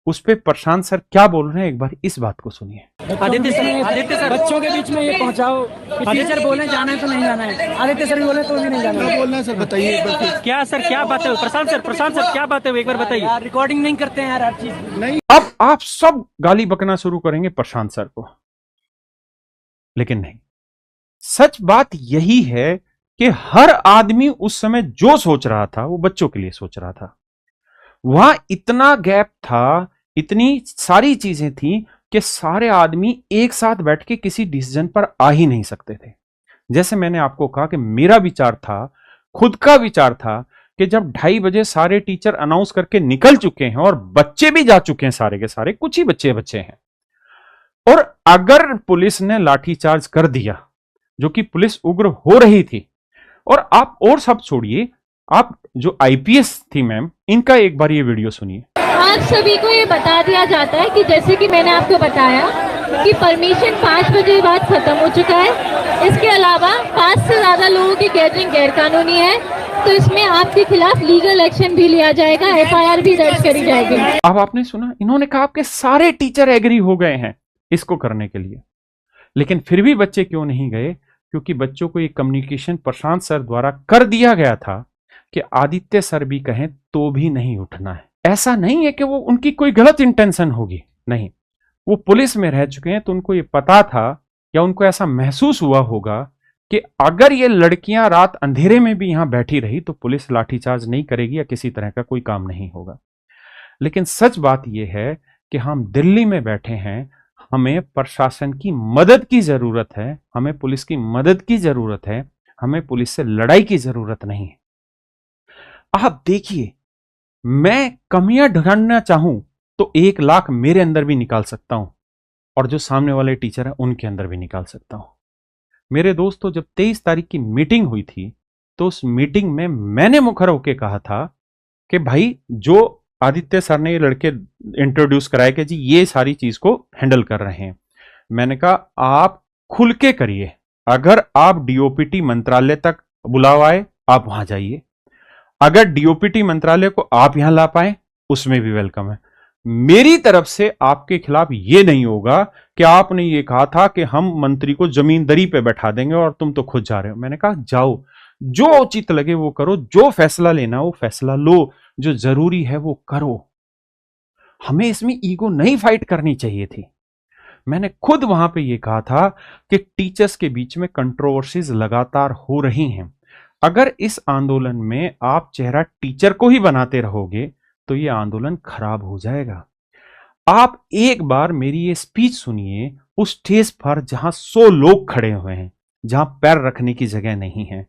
उस पे प्रशांत सर क्या बोल रहे हैं, एक बार इस बात को सुनिए। आदित्य सर बच्चों के बीच में ये पहुंचाओ, टीचर बोले जाना है तो नहीं जाना है, आदित्य सर भी बोले तो भी नहीं जाना है। बोलना है सर, बताइए क्या सर, क्या बात है? प्रशांत सर क्या बात है, एक बार बताइए। रिकॉर्डिंग नहीं करते हैं यार हर चीज नहीं। अब आप सब गाली बकना शुरू करेंगे प्रशांत सर को, लेकिन नहीं, सच बात यही है कि हर आदमी उस समय जो सोच रहा था वो बच्चों के लिए सोच रहा था। वहां इतना गैप था, इतनी सारी चीजें थी कि सारे आदमी एक साथ बैठ के किसी डिसीजन पर आ ही नहीं सकते थे। जैसे मैंने आपको कहा कि मेरा विचार था, खुद का विचार था, कि जब 2:30 बजे सारे टीचर अनाउंस करके निकल चुके हैं और बच्चे भी जा चुके हैं, सारे के सारे, कुछ ही बच्चे हैं, और अगर पुलिस ने लाठीचार्ज कर दिया, जो कि पुलिस उग्र हो रही थी, और आप और सब छोड़िए, आप जो आईपीएस थी मैम, इनका एक बार ये वीडियो सुनिए। आप सभी को ये बता दिया जाता है कि जैसे कि मैंने आपको बताया कि परमिशन 5 बजे बाद खत्म हो चुका है। इसके अलावा 5 से ज्यादा लोगों की गैदरिंग गैर कानूनी है, तो इसमें आपके खिलाफ लीगल एक्शन भी लिया जाएगा, एफआईआर भी दर्ज करी जाएगी। अब आपने सुना, इन्होंने कहा आपके सारे टीचर एग्री हो गए हैं इसको करने के लिए, लेकिन फिर भी बच्चे क्यों नहीं गए? क्योंकि बच्चों को ये कम्युनिकेशन प्रशांत सर द्वारा कर दिया गया था कि आदित्य सर भी कहें तो भी नहीं उठना है। ऐसा नहीं है कि वो उनकी कोई गलत इंटेंशन होगी, नहीं, वो पुलिस में रह चुके हैं तो उनको ये पता था या उनको ऐसा महसूस हुआ होगा कि अगर ये लड़कियां रात अंधेरे में भी यहां बैठी रही तो पुलिस लाठीचार्ज नहीं करेगी या किसी तरह का कोई काम नहीं होगा। लेकिन सच बात यह है कि हम दिल्ली में बैठे हैं, हमें प्रशासन की मदद की जरूरत है, हमें पुलिस की मदद की जरूरत है, हमें पुलिस से लड़ाई की जरूरत नहीं है। आप देखिए, मैं कमियां ढूंढना चाहूं तो 1 लाख मेरे अंदर भी निकाल सकता हूं और जो सामने वाले टीचर है उनके अंदर भी निकाल सकता हूं। मेरे दोस्तों, जब 23 तारीख की मीटिंग हुई थी तो उस मीटिंग में मैंने मुखर होकर कहा था कि भाई, जो आदित्य सर ने ये लड़के इंट्रोड्यूस कराए कि जी ये सारी चीज को हैंडल कर रहे हैं, मैंने कहा आप खुल के करिए। अगर आप डीओपीटी मंत्रालय तक बुलाव आए, आप वहां जाइए। अगर डीओपीटी मंत्रालय को आप यहां ला पाए, उसमें भी वेलकम है। मेरी तरफ से आपके खिलाफ यह नहीं होगा कि आपने ये कहा था कि हम मंत्री को जमीन दरी पे बैठा देंगे और तुम तो खुद जा रहे हो। मैंने कहा जाओ, जो उचित लगे वो करो, जो फैसला लेना वो फैसला लो, जो जरूरी है वो करो। हमें इसमें ईगो नहीं फाइट करनी चाहिए थी। मैंने खुद वहां पे ये कहा था कि टीचर्स के बीच में कंट्रोवर्सीज लगातार हो रही हैं। अगर इस आंदोलन में आप चेहरा टीचर को ही बनाते रहोगे तो ये आंदोलन खराब हो जाएगा। आप एक बार मेरी ये स्पीच सुनिए उस स्टेज पर जहां 100 लोग खड़े हुए हैं, जहां पैर रखने की जगह नहीं है।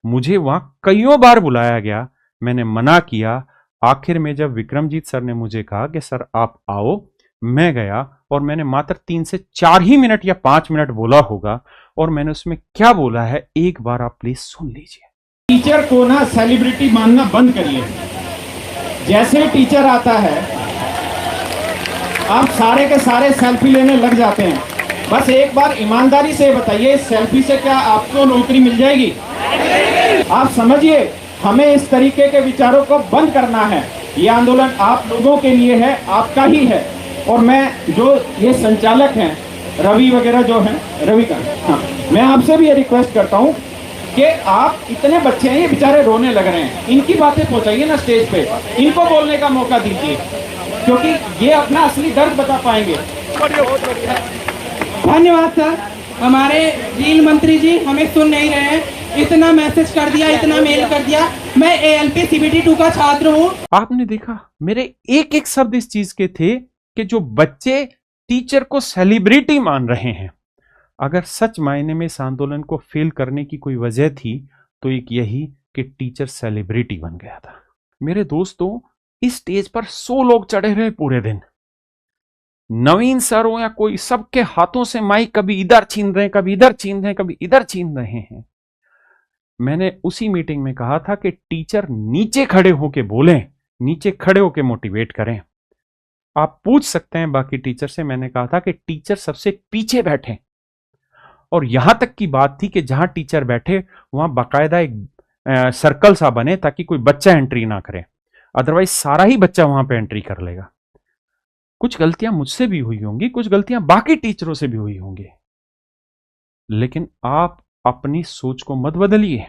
मुझे वहां कईयों बार बुलाया गया, मैंने मना किया। आखिर में जब विक्रमजीत सर ने मुझे कहा कि सर आप आओ, मैं गया और मैंने मात्र 3 से 4 ही मिनट या 5 मिनट बोला होगा। और मैंने उसमें क्या बोला है, एक बार आप प्लीज सुन लीजिए। टीचर को ना सेलिब्रिटी मानना बंद करिए। जैसे टीचर आता है आप सारे के सारे सेल्फी लेने लग जाते हैं। बस एक बार ईमानदारी से बताइए, सेल्फी से क्या आपको नौकरी मिल जाएगी? आप समझिए, हमें इस तरीके के विचारों को बंद करना है। ये आंदोलन आप लोगों के लिए है, आपका ही है। और मैं जो ये संचालक हैं, रवि वगैरह जो हैं, रवि का, हाँ, मैं आपसे भी ये रिक्वेस्ट करता हूँ कि आप इतने बच्चे हैं, ये बेचारे रोने लग रहे हैं, इनकी बातें पहुंचाइए ना स्टेज पे, इनको बोलने का मौका दीजिए, क्योंकि ये अपना असली दर्द बता पाएंगे। धन्यवाद सर। हमारे रेल मंत्री जी हमें सुन नहीं रहे हैं, इतना मैसेज कर दिया, इतना मेल कर दिया। मैं ALP CBT 2 का छात्र हूँ। आपने देखा, मेरे एक एक शब्द इस चीज के थे कि जो बच्चे टीचर को सेलिब्रिटी मान रहे हैं। अगर सच मायने में इस आंदोलन को फेल करने की कोई वजह थी तो एक यही कि टीचर सेलिब्रिटी बन गया था। मेरे दोस्तों, इस स्टेज पर 100 लोग चढ़े रहे पूरे दिन। नवीन सर हो या कोई, सबके हाथों से माइक कभी इधर छीन रहे हैं, कभी इधर छीन रहे हैं, कभी इधर छीन रहे हैं। मैंने उसी मीटिंग में कहा था कि टीचर नीचे खड़े होके बोलें, नीचे खड़े होके मोटिवेट करें। आप पूछ सकते हैं बाकी टीचर से, मैंने कहा था कि टीचर सबसे पीछे बैठे। और यहां तक की बात थी कि जहां टीचर बैठे वहां बाकायदा एक सर्कल सा बने ताकि कोई बच्चा एंट्री ना करे, अदरवाइज सारा ही बच्चा वहां पे एंट्री कर लेगा। कुछ गलतियां मुझसे भी हुई होंगी, कुछ गलतियां बाकी टीचरों से भी हुई होंगी, लेकिन आप अपनी सोच को मत बदलिए,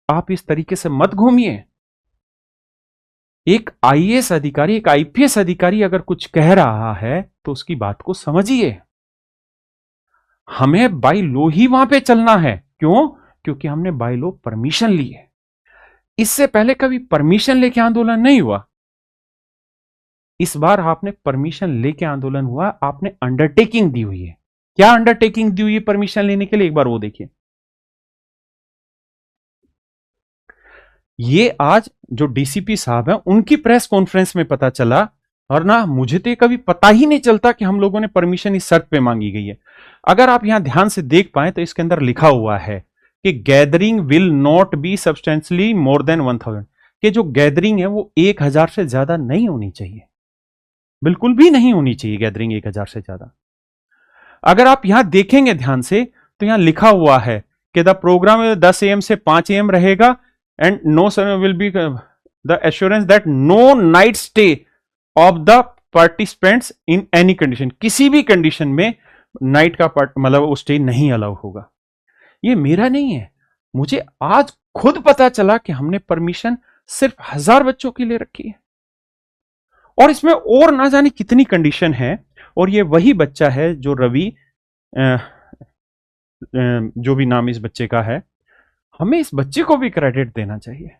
आप इस तरीके से मत घूमिए। एक IAS अधिकारी, एक IPS अधिकारी अगर कुछ कह रहा है तो उसकी बात को समझिए। हमें बाय लॉ ही वहां पे चलना है। क्यों? क्योंकि हमने बाय लॉ परमिशन ली है। इससे पहले कभी परमिशन लेके आंदोलन नहीं हुआ। इस बार आपने परमिशन लेके आंदोलन हुआ, आपने अंडरटेकिंग दी हुई है। क्या अंडरटेकिंग दी हुई है परमिशन लेने के लिए? एक बार वो देखिए। ये आज जो DCP साहब हैं उनकी प्रेस कॉन्फ्रेंस में पता चला, और ना मुझे तो कभी पता ही नहीं चलता कि हम लोगों ने परमिशन इस शर्त पे मांगी गई है। अगर आप यहां ध्यान से देख पाए तो इसके अंदर लिखा हुआ है कि gathering will not be substantially more than 1000, कि जो गैदरिंग है वो 1000 से ज्यादा नहीं होनी चाहिए, बिल्कुल भी नहीं होनी चाहिए गैदरिंग 1000 से ज्यादा। अगर आप यहां देखेंगे ध्यान से तो यहां लिखा हुआ है कि द प्रोग्राम 10 AM से 5 AM रहेगा and no will be the assurance that no night stay of the participants in any condition. किसी भी कंडीशन में नाइट का मतलब वो स्टे नहीं अलाउ होगा। ये मेरा नहीं है। मुझे आज खुद पता चला कि हमने परमिशन सिर्फ 1000 बच्चों के लिए रखी है और इसमें और ना जाने कितनी कंडीशन है। और ये वही बच्चा है जो रवि, जो भी नाम इस बच्चे का है, हमें इस बच्चे को भी क्रेडिट देना चाहिए।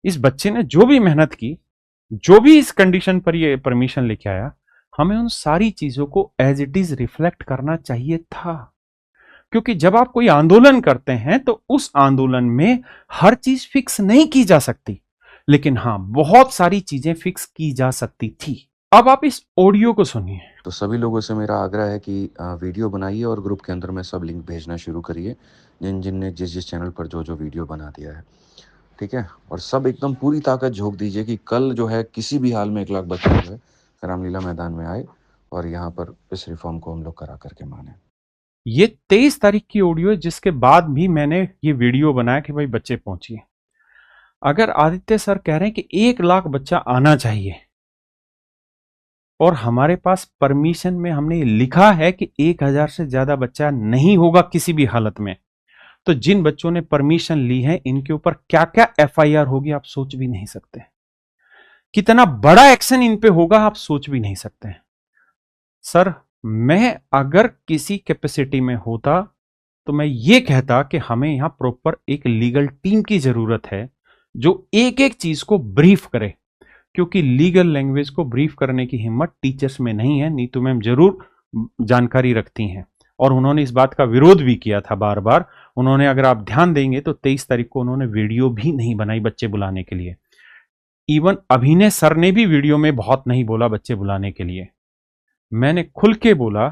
इस बच्चे ने जो भी मेहनत की, जो भी इस कंडीशन पर ये परमिशन लेके आया, हमें उन सारी चीजों को एज इट इज रिफ्लेक्ट करना चाहिए था। क्योंकि जब आप कोई आंदोलन करते हैं तो उस आंदोलन में हर चीज फिक्स नहीं की जा सकती, लेकिन हां, बहुत सारी चीजें फिक्स की जा सकती थी। अब आप इस ऑडियो को सुनिए। तो सभी लोगों से मेरा आग्रह है कि वीडियो बनाइए और ग्रुप के अंदर में सब लिंक भेजना शुरू करिए, जिन ने जिस चैनल पर जो वीडियो बना दिया है, ठीक है। और सब एकदम पूरी ताकत झोंक दीजिए कि कल जो है किसी भी हाल में 1 लाख बच्चे जो है रामलीला मैदान में आए और यहाँ पर इस रिफॉर्म को हम लोग करा करके माने। ये 23 तारीख की ऑडियो है, जिसके बाद भी मैंने ये वीडियो बनाया कि भाई बच्चे पहुंचिए। अगर आदित्य सर कह रहे हैं कि 1 लाख बच्चा आना चाहिए और हमारे पास परमिशन में हमने लिखा है कि 1000 से ज्यादा बच्चा नहीं होगा किसी भी हालत में, तो जिन बच्चों ने परमिशन ली है इनके ऊपर क्या क्या एफआईआर होगी आप सोच भी नहीं सकते। कितना बड़ा एक्शन इन पे होगा आप सोच भी नहीं सकते। सर, मैं अगर किसी कैपेसिटी में होता तो मैं ये कहता कि हमें यहां प्रॉपर एक लीगल टीम की जरूरत है जो एक एक चीज को ब्रीफ करे, क्योंकि लीगल लैंग्वेज को ब्रीफ करने की हिम्मत टीचर्स में नहीं है। नीतू मैम जरूर जानकारी रखती हैं और उन्होंने इस बात का विरोध भी किया था बार बार। उन्होंने, अगर आप ध्यान देंगे तो 23 तारीख को उन्होंने वीडियो भी नहीं बनाई बच्चे बुलाने के लिए। इवन अभिनय सर ने भी वीडियो में बहुत नहीं बोला बच्चे बुलाने के लिए। मैंने खुल के बोला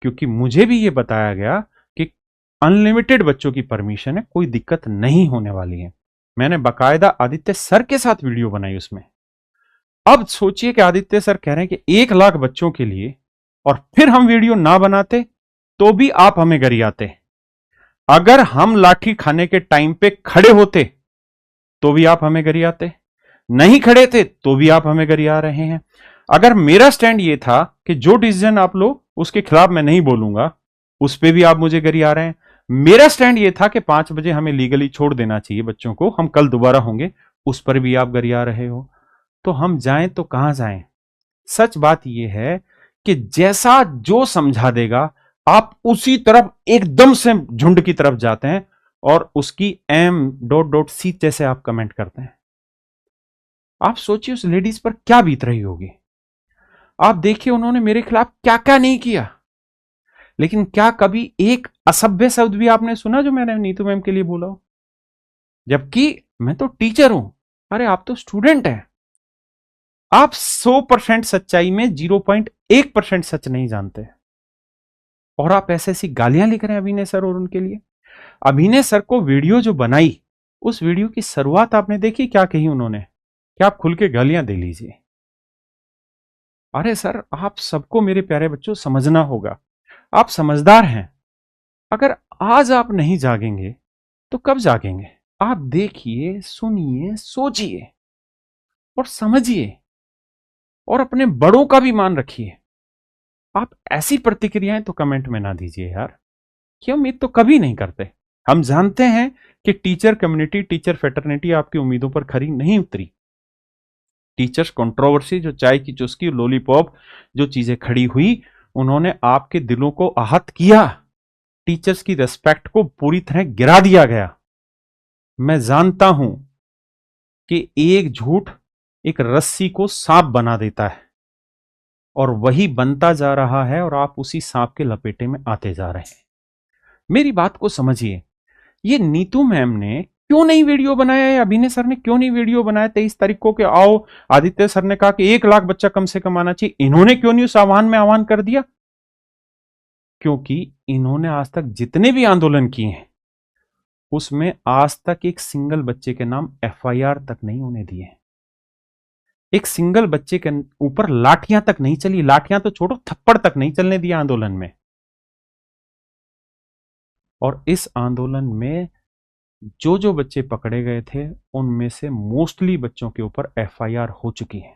क्योंकि मुझे भी ये बताया गया कि अनलिमिटेड बच्चों की परमिशन है, कोई दिक्कत नहीं होने वाली है। मैंने बाकायदा आदित्य सर के साथ वीडियो बनाई उसमें। अब सोचिए कि आदित्य सर कह रहे हैं कि 1 लाख बच्चों के लिए, और फिर हम वीडियो ना बनाते तो भी आप हमें गरियाते। अगर हम लाठी खाने के टाइम पे खड़े होते तो भी आप हमें गरियाते, नहीं खड़े थे तो भी आप हमें गरिया रहे हैं। अगर मेरा स्टैंड ये था कि जो डिसीजन आप लो उसके खिलाफ मैं नहीं बोलूंगा, उस पे भी आप मुझे गरिया रहे हैं। मेरा स्टैंड ये था कि 5 बजे हमें लीगली छोड़ देना चाहिए बच्चों को, हम कल दोबारा होंगे, उस पर भी आप गरिया रहे हो। तो हम जाएं तो कहां जाएं? सच बात यह है कि जैसा जो समझा देगा आप उसी तरफ एकदम से झुंड की तरफ जाते हैं और उसकी M.C जैसे आप कमेंट करते हैं। आप सोचिए उस लेडीज पर क्या बीत रही होगी। आप देखिए उन्होंने मेरे खिलाफ क्या क्या नहीं किया, लेकिन क्या कभी एक असभ्य शब्द भी आपने सुना जो मैंने नीतू मैम के लिए बोला हो? जबकि मैं तो टीचर हूं। अरे आप तो स्टूडेंट हैं। आप 100% सच्चाई में 0.1% सच नहीं जानते और आप ऐसी ऐसी गालियां लिख रहे हैं अभिनय सर और उनके लिए। अभिनय सर को वीडियो जो बनाई, उस वीडियो की शुरुआत आपने देखी क्या कही उन्होंने? क्या आप खुल के गालियां दे लीजिए। अरे सर, आप सबको मेरे प्यारे बच्चों समझना होगा, आप समझदार हैं। अगर आज आप नहीं जागेंगे तो कब जागेंगे? आप देखिए, सुनिए, सोचिए और समझिए और अपने बड़ों का भी मान रखिए। आप ऐसी प्रतिक्रियाएं तो कमेंट में ना दीजिए यार, कि उम्मीद तो कभी नहीं करते। हम जानते हैं कि टीचर कम्युनिटी, टीचर फेटर्निटी आपकी उम्मीदों पर खरी नहीं उतरी। टीचर्स कंट्रोवर्सी, जो चाय की चुस्की, लॉलीपॉप, जो चीजें खड़ी हुई, उन्होंने आपके दिलों को आहत किया। टीचर्स की रिस्पेक्ट को पूरी तरह गिरा दिया गया। मैं जानता हूं कि एक झूठ एक रस्सी को सांप बना देता है और वही बनता जा रहा है और आप उसी सांप के लपेटे में आते जा रहे हैं। मेरी बात को समझिए। ये नीतू मैम ने क्यों नहीं वीडियो बनाया है? अभिनय सर ने क्यों नहीं वीडियो बनाया 23 तारीख को कि आओ? आदित्य सर ने कहा कि 1 लाख बच्चा कम से कम आना चाहिए, इन्होंने क्यों नहीं उस आह्वान में आह्वान कर दिया? क्योंकि इन्होंने आज तक जितने भी आंदोलन किए हैं उसमें आज तक एक सिंगल बच्चे के नाम एफआईआर तक नहीं होने दिए। एक सिंगल बच्चे के ऊपर लाठियां तक नहीं चली, लाठियां तो छोड़ो, थप्पड़ तक नहीं चलने दिया आंदोलन में। और इस आंदोलन में जो जो बच्चे पकड़े गए थे उनमें से मोस्टली बच्चों के ऊपर एफआईआर हो चुकी है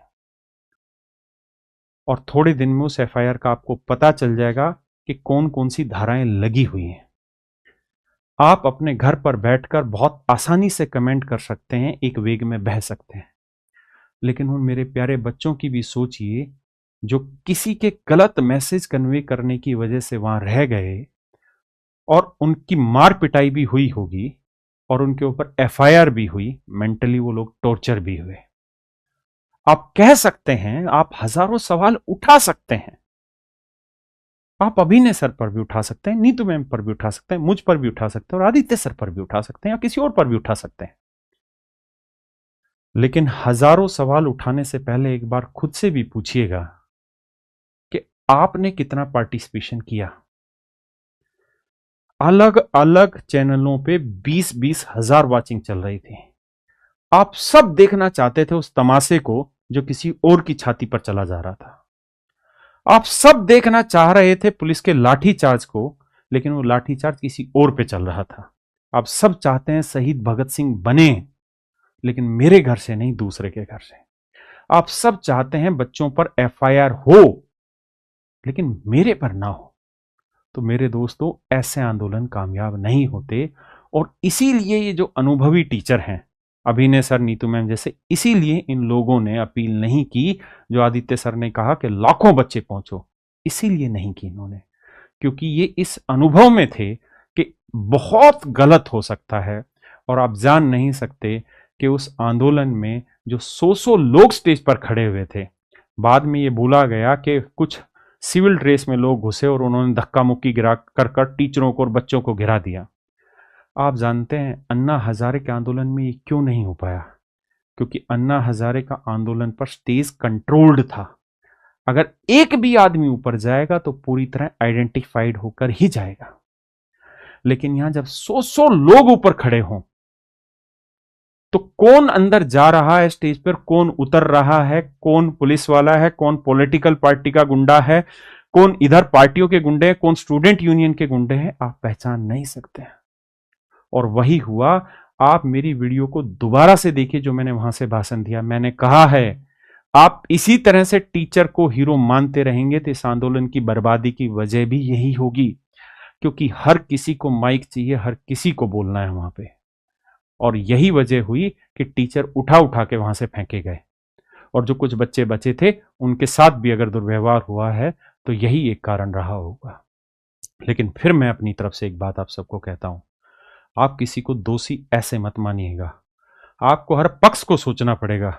और थोड़े दिन में उस एफआईआर का आपको पता चल जाएगा कि कौन कौन सी धाराएं लगी हुई हैं। आप अपने घर पर बैठकर बहुत आसानी से कमेंट कर सकते हैं, एक वेग में बह सकते हैं, लेकिन उन मेरे प्यारे बच्चों की भी सोचिए जो किसी के गलत मैसेज कन्वे करने की वजह से वहां रह गए और उनकी मार पिटाई भी हुई होगी और उनके ऊपर एफआईआर भी हुई, मेंटली वो लोग टॉर्चर भी हुए। आप कह सकते हैं, आप हजारों सवाल उठा सकते हैं, आप अभिनय सर पर भी उठा सकते हैं, नीतू मैम पर भी उठा सकते हैं, मुझ पर भी उठा सकते हैं और आदित्य सर पर भी उठा सकते हैं या किसी और पर भी उठा सकते हैं। लेकिन हजारों सवाल उठाने से पहले एक बार खुद से भी पूछिएगा कि आपने कितना पार्टिसिपेशन किया। अलग अलग चैनलों पे 20-20 हजार वाचिंग चल रही थी। आप सब देखना चाहते थे उस तमाशे को जो किसी और की छाती पर चला जा रहा था। आप सब देखना चाह रहे थे पुलिस के लाठीचार्ज को, लेकिन वो लाठीचार्ज किसी और पे चल रहा था। आप सब चाहते हैं शहीद भगत सिंह बने, लेकिन मेरे घर से नहीं, दूसरे के घर से। आप सब चाहते हैं बच्चों पर एफआईआर हो, लेकिन मेरे पर ना हो। तो मेरे दोस्तों, ऐसे आंदोलन कामयाब नहीं होते और इसीलिए ये जो अनुभवी टीचर हैं, अभिनय सर, नीतू मैम जैसे, इसीलिए इन लोगों ने अपील नहीं की जो आदित्य सर ने कहा कि लाखों बच्चे पहुंचो। इसीलिए नहीं की इन्होंने, क्योंकि ये इस अनुभव में थे कि बहुत गलत हो सकता है और आप जान नहीं सकते कि उस आंदोलन में जो 100 लोग स्टेज पर खड़े हुए थे, बाद में ये बोला गया कि कुछ सिविल ड्रेस में लोग घुसे और उन्होंने धक्का मुक्की गिरा कर टीचरों को और बच्चों को गिरा दिया। आप जानते हैं अन्ना हजारे के आंदोलन में ये क्यों नहीं हो पाया? क्योंकि अन्ना हजारे का आंदोलन पर स्टेज कंट्रोल्ड था। अगर एक भी आदमी ऊपर जाएगा तो पूरी तरह आइडेंटिफाइड होकर ही जाएगा। लेकिन यहां जब 100 लोग ऊपर खड़े हों तो कौन अंदर जा रहा है स्टेज पर, कौन उतर रहा है, कौन पुलिस वाला है, कौन पॉलिटिकल पार्टी का गुंडा है, कौन इधर पार्टियों के गुंडे हैं, कौन स्टूडेंट यूनियन के गुंडे हैं, आप पहचान नहीं सकते। और वही हुआ। आप मेरी वीडियो को दोबारा से देखिए जो मैंने वहां से भाषण दिया। मैंने कहा है आप इसी तरह से टीचर को हीरो मानते रहेंगे तो इस आंदोलन की बर्बादी की वजह भी यही होगी, क्योंकि हर किसी को माइक चाहिए, हर किसी को बोलना है वहां पे। और यही वजह हुई कि टीचर उठा उठा के वहां से फेंके गए और जो कुछ बच्चे बचे थे उनके साथ भी अगर दुर्व्यवहार हुआ है तो यही एक कारण रहा होगा। लेकिन फिर मैं अपनी तरफ से एक बात आप सबको कहता हूं, आप किसी को दोषी ऐसे मत मानिएगा। आपको हर पक्ष को सोचना पड़ेगा।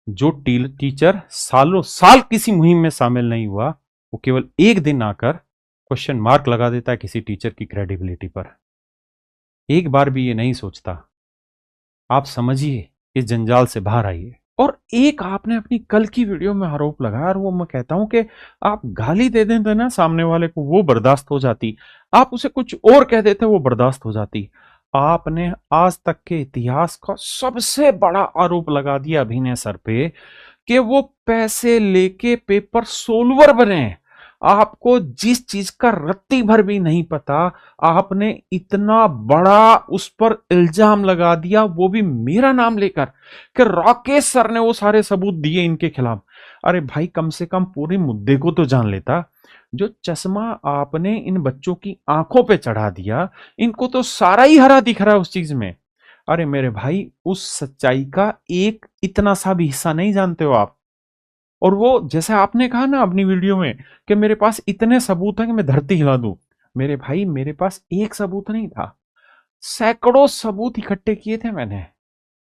जो टीचर सालों साल किसी मुहिम में शामिल नहीं हुआ, वो केवल एक दिन आकर क्वेश्चन मार्क लगा देता है किसी टीचर की क्रेडिबिलिटी पर, एक बार भी ये नहीं सोचता। आप समझिए, इस जंजाल से बाहर आइए। और एक आपने अपनी कल की वीडियो में आरोप लगाया, और वो मैं कहता हूं कि आप गाली दे देते ना सामने वाले को, वो बर्दाश्त हो जाती। आप उसे कुछ और कह देते, वो बर्दाश्त हो जाती। आपने आज तक के इतिहास का सबसे बड़ा आरोप लगा दिया अभिनय सर पे कि वो पैसे लेके पेपर सोल्वर बने। आपको जिस चीज का रत्ती भर भी नहीं पता, आपने इतना बड़ा उस पर इल्जाम लगा दिया, वो भी मेरा नाम लेकर, कि राकेश सर ने वो सारे सबूत दिए इनके खिलाफ। अरे भाई, कम से कम पूरे मुद्दे को तो जान लेता। जो चश्मा आपने इन बच्चों की आंखों पे चढ़ा दिया, इनको तो सारा ही हरा दिख रहा है उस चीज में। अरे मेरे भाई, उस सच्चाई का एक इतना सा भी हिस्सा नहीं जानते हो आप। और वो जैसे आपने कहा ना अपनी वीडियो में कि मेरे पास इतने सबूत हैं कि मैं धरती हिला दूं। मेरे भाई, मेरे पास एक सबूत नहीं था, सैकड़ों सबूत इकट्ठे किए थे मैंने,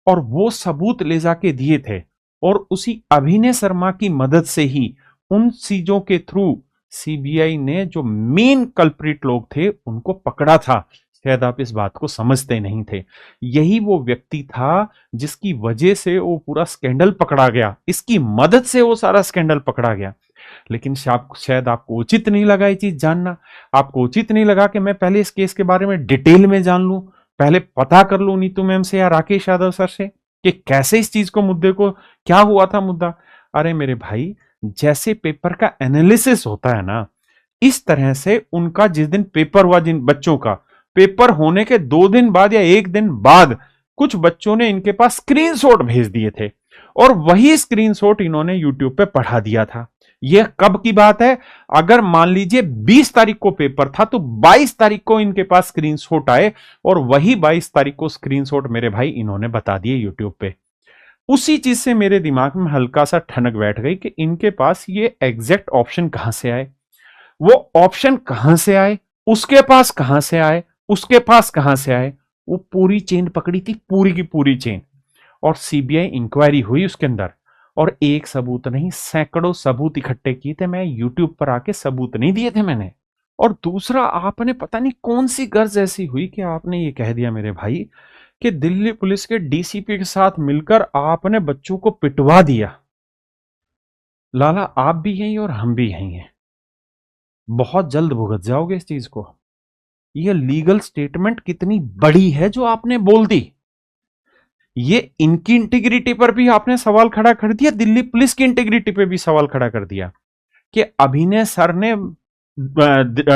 और वो सबूत ले जाके दिए थे। और उसी अभिनय शर्मा की मदद से ही उन चीजों के थ्रू सीबीआई ने जो मेन कल्प्रिट लोग थे उनको पकड़ा था। शायद आप इस बात को समझते नहीं थे। यही वो व्यक्ति था जिसकी वजह से वो पूरा स्कैंडल पकड़ा गया, इसकी मदद से वो सारा स्कैंडल पकड़ा गया। लेकिन शायद आपको उचित नहीं लगा ये चीज जानना। आपको उचित नहीं लगा कि मैं पहले इस केस के बारे में डिटेल में जान लूं, पहले पता कर लूं नीतू मैम से या राकेश यादव सर से कि कैसे इस चीज को, मुद्दे को, क्या हुआ था मुद्दा। अरे मेरे भाई, जैसे पेपर का एनालिसिस होता है ना, इस तरह से उनका जिस दिन पेपर हुआ, जिन बच्चों का पेपर होने के 2 दिन बाद या 1 दिन बाद कुछ बच्चों ने इनके पास स्क्रीनशॉट भेज दिए थे और वही स्क्रीनशॉट इन्होंने यूट्यूब पे पढ़ा दिया था यह कब की बात है? अगर मान लीजिए 20 तारीख को पेपर था तो 22 तारीख को इनके पास स्क्रीनशॉट आए और वही 22 तारीख को स्क्रीनशॉट मेरे भाई इन्होंने बता दिए यूट्यूब पे। उसी चीज से मेरे दिमाग में हल्का सा ठनक बैठ गई कि इनके पास ये एग्जैक्ट ऑप्शन कहां से आए, वो ऑप्शन कहां से आए, उसके पास कहां से आए, उसके पास कहां से आए। वो पूरी चेन पकड़ी थी, पूरी की पूरी चेन। और सीबीआई इंक्वायरी हुई उसके अंदर, और एक सबूत नहीं सैकड़ों सबूत इकट्ठे किए थे। मैं यूट्यूब पर आके सबूत नहीं दिए थे मैंने। और दूसरा, आपने पता नहीं कौन सी गर्ज ऐसी हुई कि आपने ये कह दिया मेरे भाई कि दिल्ली पुलिस के डीसीपी के साथ मिलकर आपने बच्चों को पिटवा दिया। लाला, आप भी यहीं और हम भी यहीं हैं। बहुत जल्द भुगत जाओगे इस चीज को। यह लीगल स्टेटमेंट कितनी बड़ी है जो आपने बोल दी। ये इनकी इंटीग्रिटी पर भी आपने सवाल खड़ा कर दिया, दिल्ली पुलिस की इंटीग्रिटी पे भी सवाल खड़ा कर दिया कि अभिनय सर ने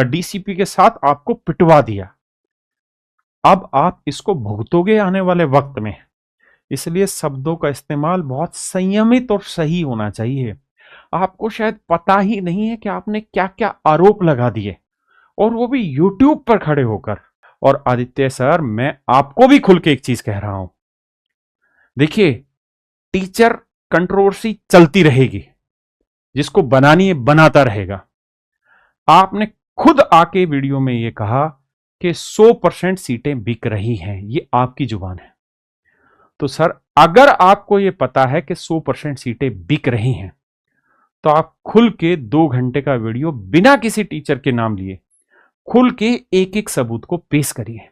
डीसीपी के साथ आपको पिटवा दिया। अब आप इसको भुगतोगे आने वाले वक्त में। इसलिए शब्दों का इस्तेमाल बहुत संयमित और सही होना चाहिए। आपको शायद पता ही नहीं है कि आपने क्या क्या आरोप लगा दिए, और वो भी यूट्यूब पर खड़े होकर। और आदित्य सर, मैं आपको भी खुल के एक चीज कह रहा हूं, देखिए, टीचर कंट्रोवर्सी चलती रहेगी, जिसको बनानी है बनाता रहेगा। आपने खुद आके वीडियो में यह कहा कि 100% सीटें बिक रही हैं, ये आपकी जुबान है। तो सर, अगर आपको यह पता है कि 100% सीटें बिक रही हैं, तो आप खुल के 2 घंटे का वीडियो बिना किसी टीचर के नाम लिए खुल के एक एक सबूत को पेश करिए।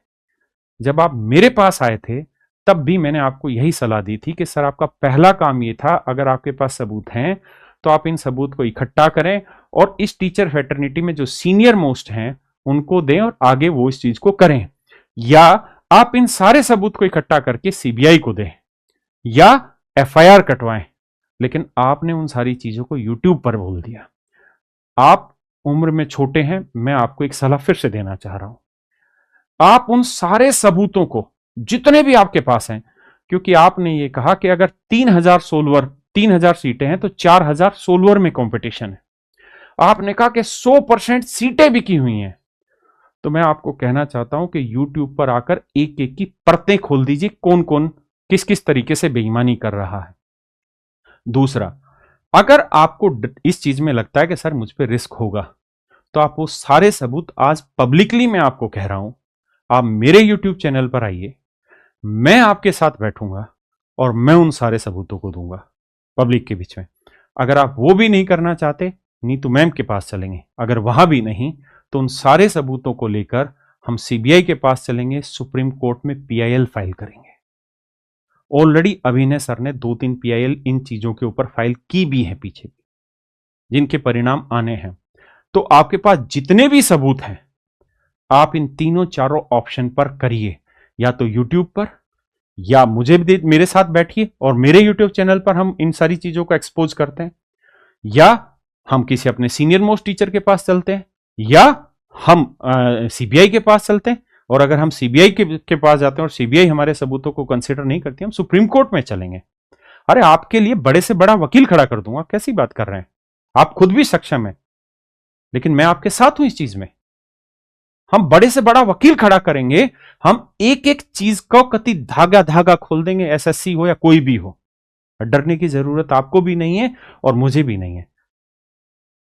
जब आप मेरे पास आए थे तब भी मैंने आपको यही सलाह दी थी कि सर, आपका पहला काम ये था, अगर आपके पास सबूत हैं तो आप इन सबूत को इकट्ठा करें और इस टीचर फ्रेटर्निटी में जो सीनियर मोस्ट हैं उनको दें और आगे वो इस चीज को करें, या आप इन सारे सबूत को इकट्ठा करके सीबीआई को दें या एफआईआर कटवाएं। लेकिन आपने उन सारी चीजों को यूट्यूब पर बोल दिया। आप उम्र में छोटे हैं, मैं आपको एक सलाह फिर से देना चाह रहा हूं। आप उन सारे सबूतों को, जितने भी आपके पास हैं, क्योंकि आपने ये कहा कि अगर 3000 सीटें हैं तो 4000 सोल्वर में कंपटीशन है। आपने कहा कि 100% सीटें बिकी हुई हैं। तो मैं आपको कहना चाहता हूं कि यूट्यूब पर आकर एक एक की परतें खोल दीजिए, कौन कौन किस किस तरीके से बेईमानी कर रहा है। दूसरा, अगर आपको इस चीज में लगता है कि सर मुझ पे रिस्क होगा, तो आप वो सारे सबूत आज पब्लिकली मैं आपको कह रहा हूं, आप मेरे यूट्यूब चैनल पर आइए, मैं आपके साथ बैठूंगा और मैं उन सारे सबूतों को दूंगा पब्लिक के बीच में। अगर आप वो भी नहीं करना चाहते, नीतू मैम के पास चलेंगे। अगर वहां भी नहीं, तो उन सारे सबूतों को लेकर हम सीबीआई के पास चलेंगे, सुप्रीम कोर्ट में पीआईएल फाइल करेंगे। ऑलरेडी अभिनय सर ने 2-3 पीआईएल इन चीजों के ऊपर फाइल की भी है पीछे, जिनके परिणाम आने हैं। तो आपके पास जितने भी सबूत हैं, आप इन तीनों चारों ऑप्शन पर करिए, या तो यूट्यूब पर, या मुझे भी मेरे साथ बैठिए और मेरे यूट्यूब चैनल पर हम इन सारी चीजों को एक्सपोज करते हैं, या हम किसी अपने सीनियर मोस्ट टीचर के पास चलते हैं, या हम सीबीआई के पास चलते हैं। और अगर हम सीबीआई के पास जाते हैं और सीबीआई हमारे सबूतों को कंसिडर नहीं करती, हम सुप्रीम कोर्ट में चलेंगे। अरे, आपके लिए बड़े से बड़ा वकील खड़ा कर दूंगा, कैसी बात कर रहे हैं? आप खुद भी सक्षम हैं, लेकिन मैं आपके साथ हूं इस चीज में। हम बड़े से बड़ा वकील खड़ा करेंगे, हम एक एक चीज को कति धागा धागा खोल देंगे, एसएससी हो या कोई भी हो। डरने की जरूरत आपको भी नहीं है और मुझे भी नहीं है,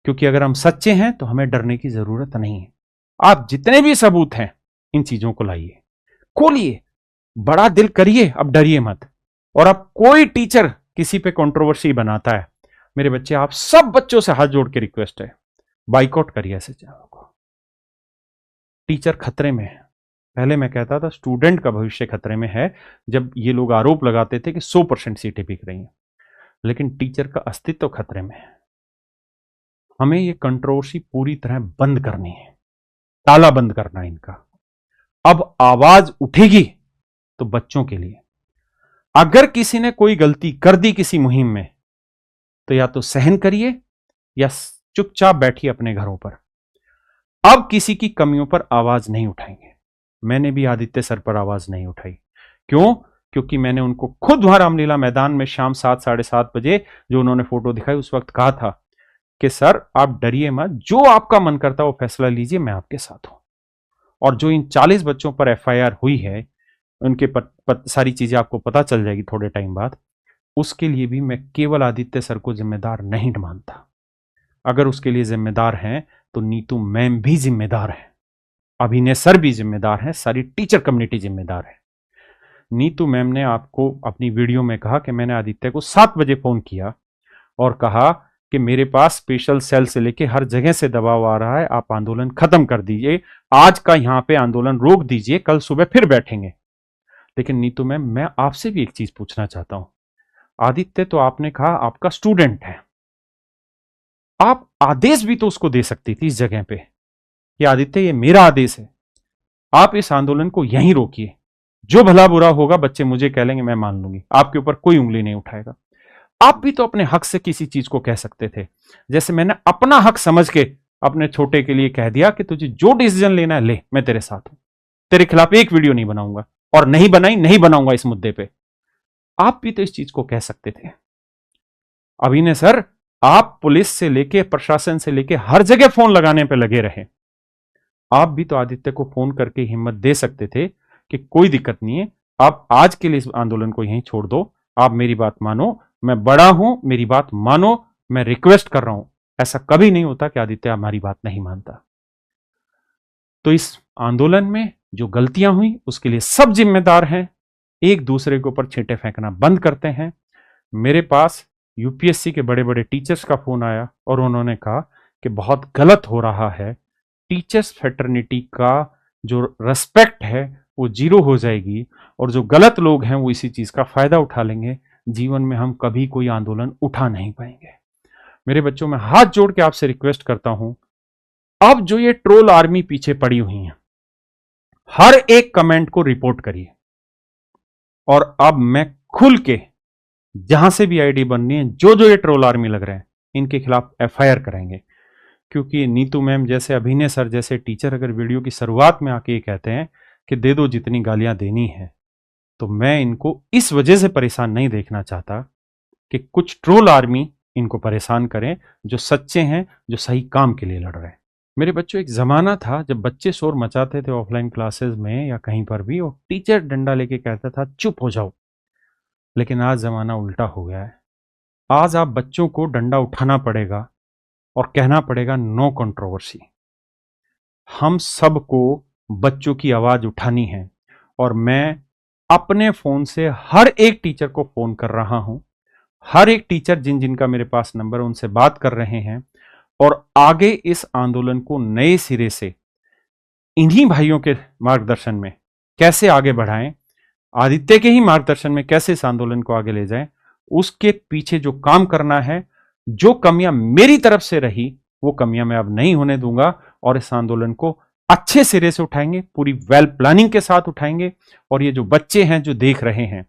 क्योंकि अगर हम सच्चे हैं तो हमें डरने की जरूरत नहीं है। आप जितने भी सबूत हैं, इन चीजों को लाइए, खोलिए, बड़ा दिल करिए, अब डरिए मत। और अब कोई टीचर किसी पे कंट्रोवर्सी बनाता है, मेरे बच्चे, आप सब बच्चों से हाथ जोड़ के रिक्वेस्ट है, बाइकआउट करिए ऐसे चैनलों को। टीचर खतरे में है। पहले मैं कहता था स्टूडेंट का भविष्य खतरे में है, जब ये लोग आरोप लगाते थे कि 100% सीटें बिक रही हैं, लेकिन टीचर का अस्तित्व खतरे में है। हमें ये कंट्रोवर्सी पूरी तरह बंद करनी है, ताला बंद करना है इनका। अब आवाज उठेगी तो बच्चों के लिए। अगर किसी ने कोई गलती कर दी किसी मुहिम में, तो या तो सहन करिए या चुपचाप बैठिए अपने घरों पर। अब किसी की कमियों पर आवाज नहीं उठाएंगे। मैंने भी आदित्य सर पर आवाज नहीं उठाई। क्यों? क्योंकि मैंने उनको खुद वहां रामलीला मैदान में शाम 7 साढ़े 7 बजे जो उन्होंने फोटो दिखाई, उस वक्त कहा था कि सर आप डरिए मत, जो आपका मन करता है वो फैसला लीजिए, मैं आपके साथ हूं। और जो इन 40 बच्चों पर एफआईआर हुई है, उनके सारी चीजें आपको पता चल जाएगी थोड़े टाइम बाद। उसके लिए भी मैं केवल आदित्य सर को जिम्मेदार नहीं मानता। अगर उसके लिए जिम्मेदार हैं तो नीतू मैम भी जिम्मेदार है, अभिनय सर भी जिम्मेदार है, सारी टीचर कम्युनिटी जिम्मेदार है। नीतू मैम ने आपको अपनी वीडियो में कहा कि मैंने आदित्य को 7 बजे फोन किया और कहा कि मेरे पास स्पेशल सेल से लेके हर जगह से दबाव आ रहा है, आप आंदोलन खत्म कर दीजिए, आज का यहां पे आंदोलन रोक दीजिए, कल सुबह फिर बैठेंगे। लेकिन नीतू मैम, मैं आपसे भी एक चीज पूछना चाहता हूं। आदित्य तो आपने कहा आपका स्टूडेंट है, आप आदेश भी तो उसको दे सकती थी इस जगह पे कि आदित्य ये मेरा आदेश है, आप इस आंदोलन को यहीं रोकिए, जो भला बुरा होगा बच्चे मुझे कह लेंगे, मैं मान लूंगी, आपके ऊपर कोई उंगली नहीं उठाएगा। आप भी तो अपने हक से किसी चीज को कह सकते थे। जैसे मैंने अपना हक समझ के अपने छोटे के लिए कह दिया कि तुझे जो डिसीजन लेना है ले, मैं तेरे साथ हूं, तेरे खिलाफ एक वीडियो नहीं बनाऊंगा, और नहीं बनाई, नहीं बनाऊंगा इस मुद्दे पे। आप भी तो इस चीज को कह सकते थे। अभिनय सर, आप पुलिस से लेके प्रशासन से लेके हर जगह फोन लगाने पे लगे रहे, आप भी तो आदित्य को फोन करके हिम्मत दे सकते थे कि कोई दिक्कत नहीं है, आप आज के लिए इस आंदोलन को यहीं छोड़ दो, आप मेरी बात मानो, मैं बड़ा हूं, मेरी बात मानो, मैं रिक्वेस्ट कर रहा हूं। ऐसा कभी नहीं होता कि आदित्य हमारी बात नहीं मानता। तो इस आंदोलन में जो गलतियां हुई उसके लिए सब जिम्मेदार हैं। एक दूसरे के ऊपर छींटे फेंकना बंद करते हैं। मेरे पास यूपीएससी के बड़े बड़े टीचर्स का फोन आया और उन्होंने कहा कि बहुत गलत हो रहा है, टीचर्स फ्रेटर्निटी का जो रेस्पेक्ट है वो जीरो हो जाएगी, और जो गलत लोग हैं वो इसी चीज का फायदा उठा लेंगे, जीवन में हम कभी कोई आंदोलन उठा नहीं पाएंगे। मेरे बच्चों, मैं हाथ जोड़ के आपसे रिक्वेस्ट करता हूं, अब जो ये ट्रोल आर्मी पीछे पड़ी हुई है, हर एक कमेंट को रिपोर्ट करिए, और अब मैं खुल के जहां से भी आईडी बननी है, जो जो ये ट्रोल आर्मी लग रहे हैं, इनके खिलाफ एफआईआर करेंगे। क्योंकि नीतू मैम जैसे, अभिनय सर जैसे टीचर अगर वीडियो की शुरुआत में आके ये कहते हैं कि दे दो जितनी गालियां देनी है, तो मैं इनको इस वजह से परेशान नहीं देखना चाहता कि कुछ ट्रोल आर्मी इनको परेशान करें, जो सच्चे हैं, जो सही काम के लिए लड़ रहे हैं। मेरे बच्चों, एक जमाना था जब बच्चे शोर मचाते थे ऑफलाइन क्लासेस में या कहीं पर भी, और टीचर डंडा लेके कहता था चुप हो जाओ। लेकिन आज जमाना उल्टा हो गया है। आज आप बच्चों को डंडा उठाना पड़ेगा और कहना पड़ेगा नो कंट्रोवर्सी। हम सबको बच्चों की आवाज उठानी है, और मैं अपने फोन से हर एक टीचर को फोन कर रहा हूं। हर एक टीचर जिन जिनका मेरे पास नंबर है उनसे बात कर रहे हैं, और आगे इस आंदोलन को नए सिरे से इन्हीं भाइयों के मार्गदर्शन में कैसे आगे बढ़ाएं, आदित्य के ही मार्गदर्शन में कैसे इस आंदोलन को आगे ले जाएं, उसके पीछे जो काम करना है, जो कमियां मेरी तरफ से रही वो कमियां मैं अब नहीं होने दूंगा, और इस आंदोलन को अच्छे सिरे से उठाएंगे, पूरी वेल प्लानिंग के साथ उठाएंगे। और ये जो बच्चे हैं जो देख रहे हैं,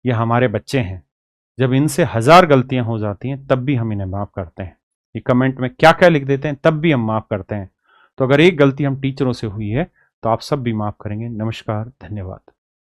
ये हमारे बच्चे हैं, जब इनसे 1000 गलतियां हो जाती हैं तब भी हम इन्हें माफ करते हैं। ये कमेंट में क्या क्या लिख देते हैं तब भी हम माफ करते हैं। तो अगर एक गलती हम टीचरों से हुई है तो आप सब भी माफ करेंगे। नमस्कार, धन्यवाद।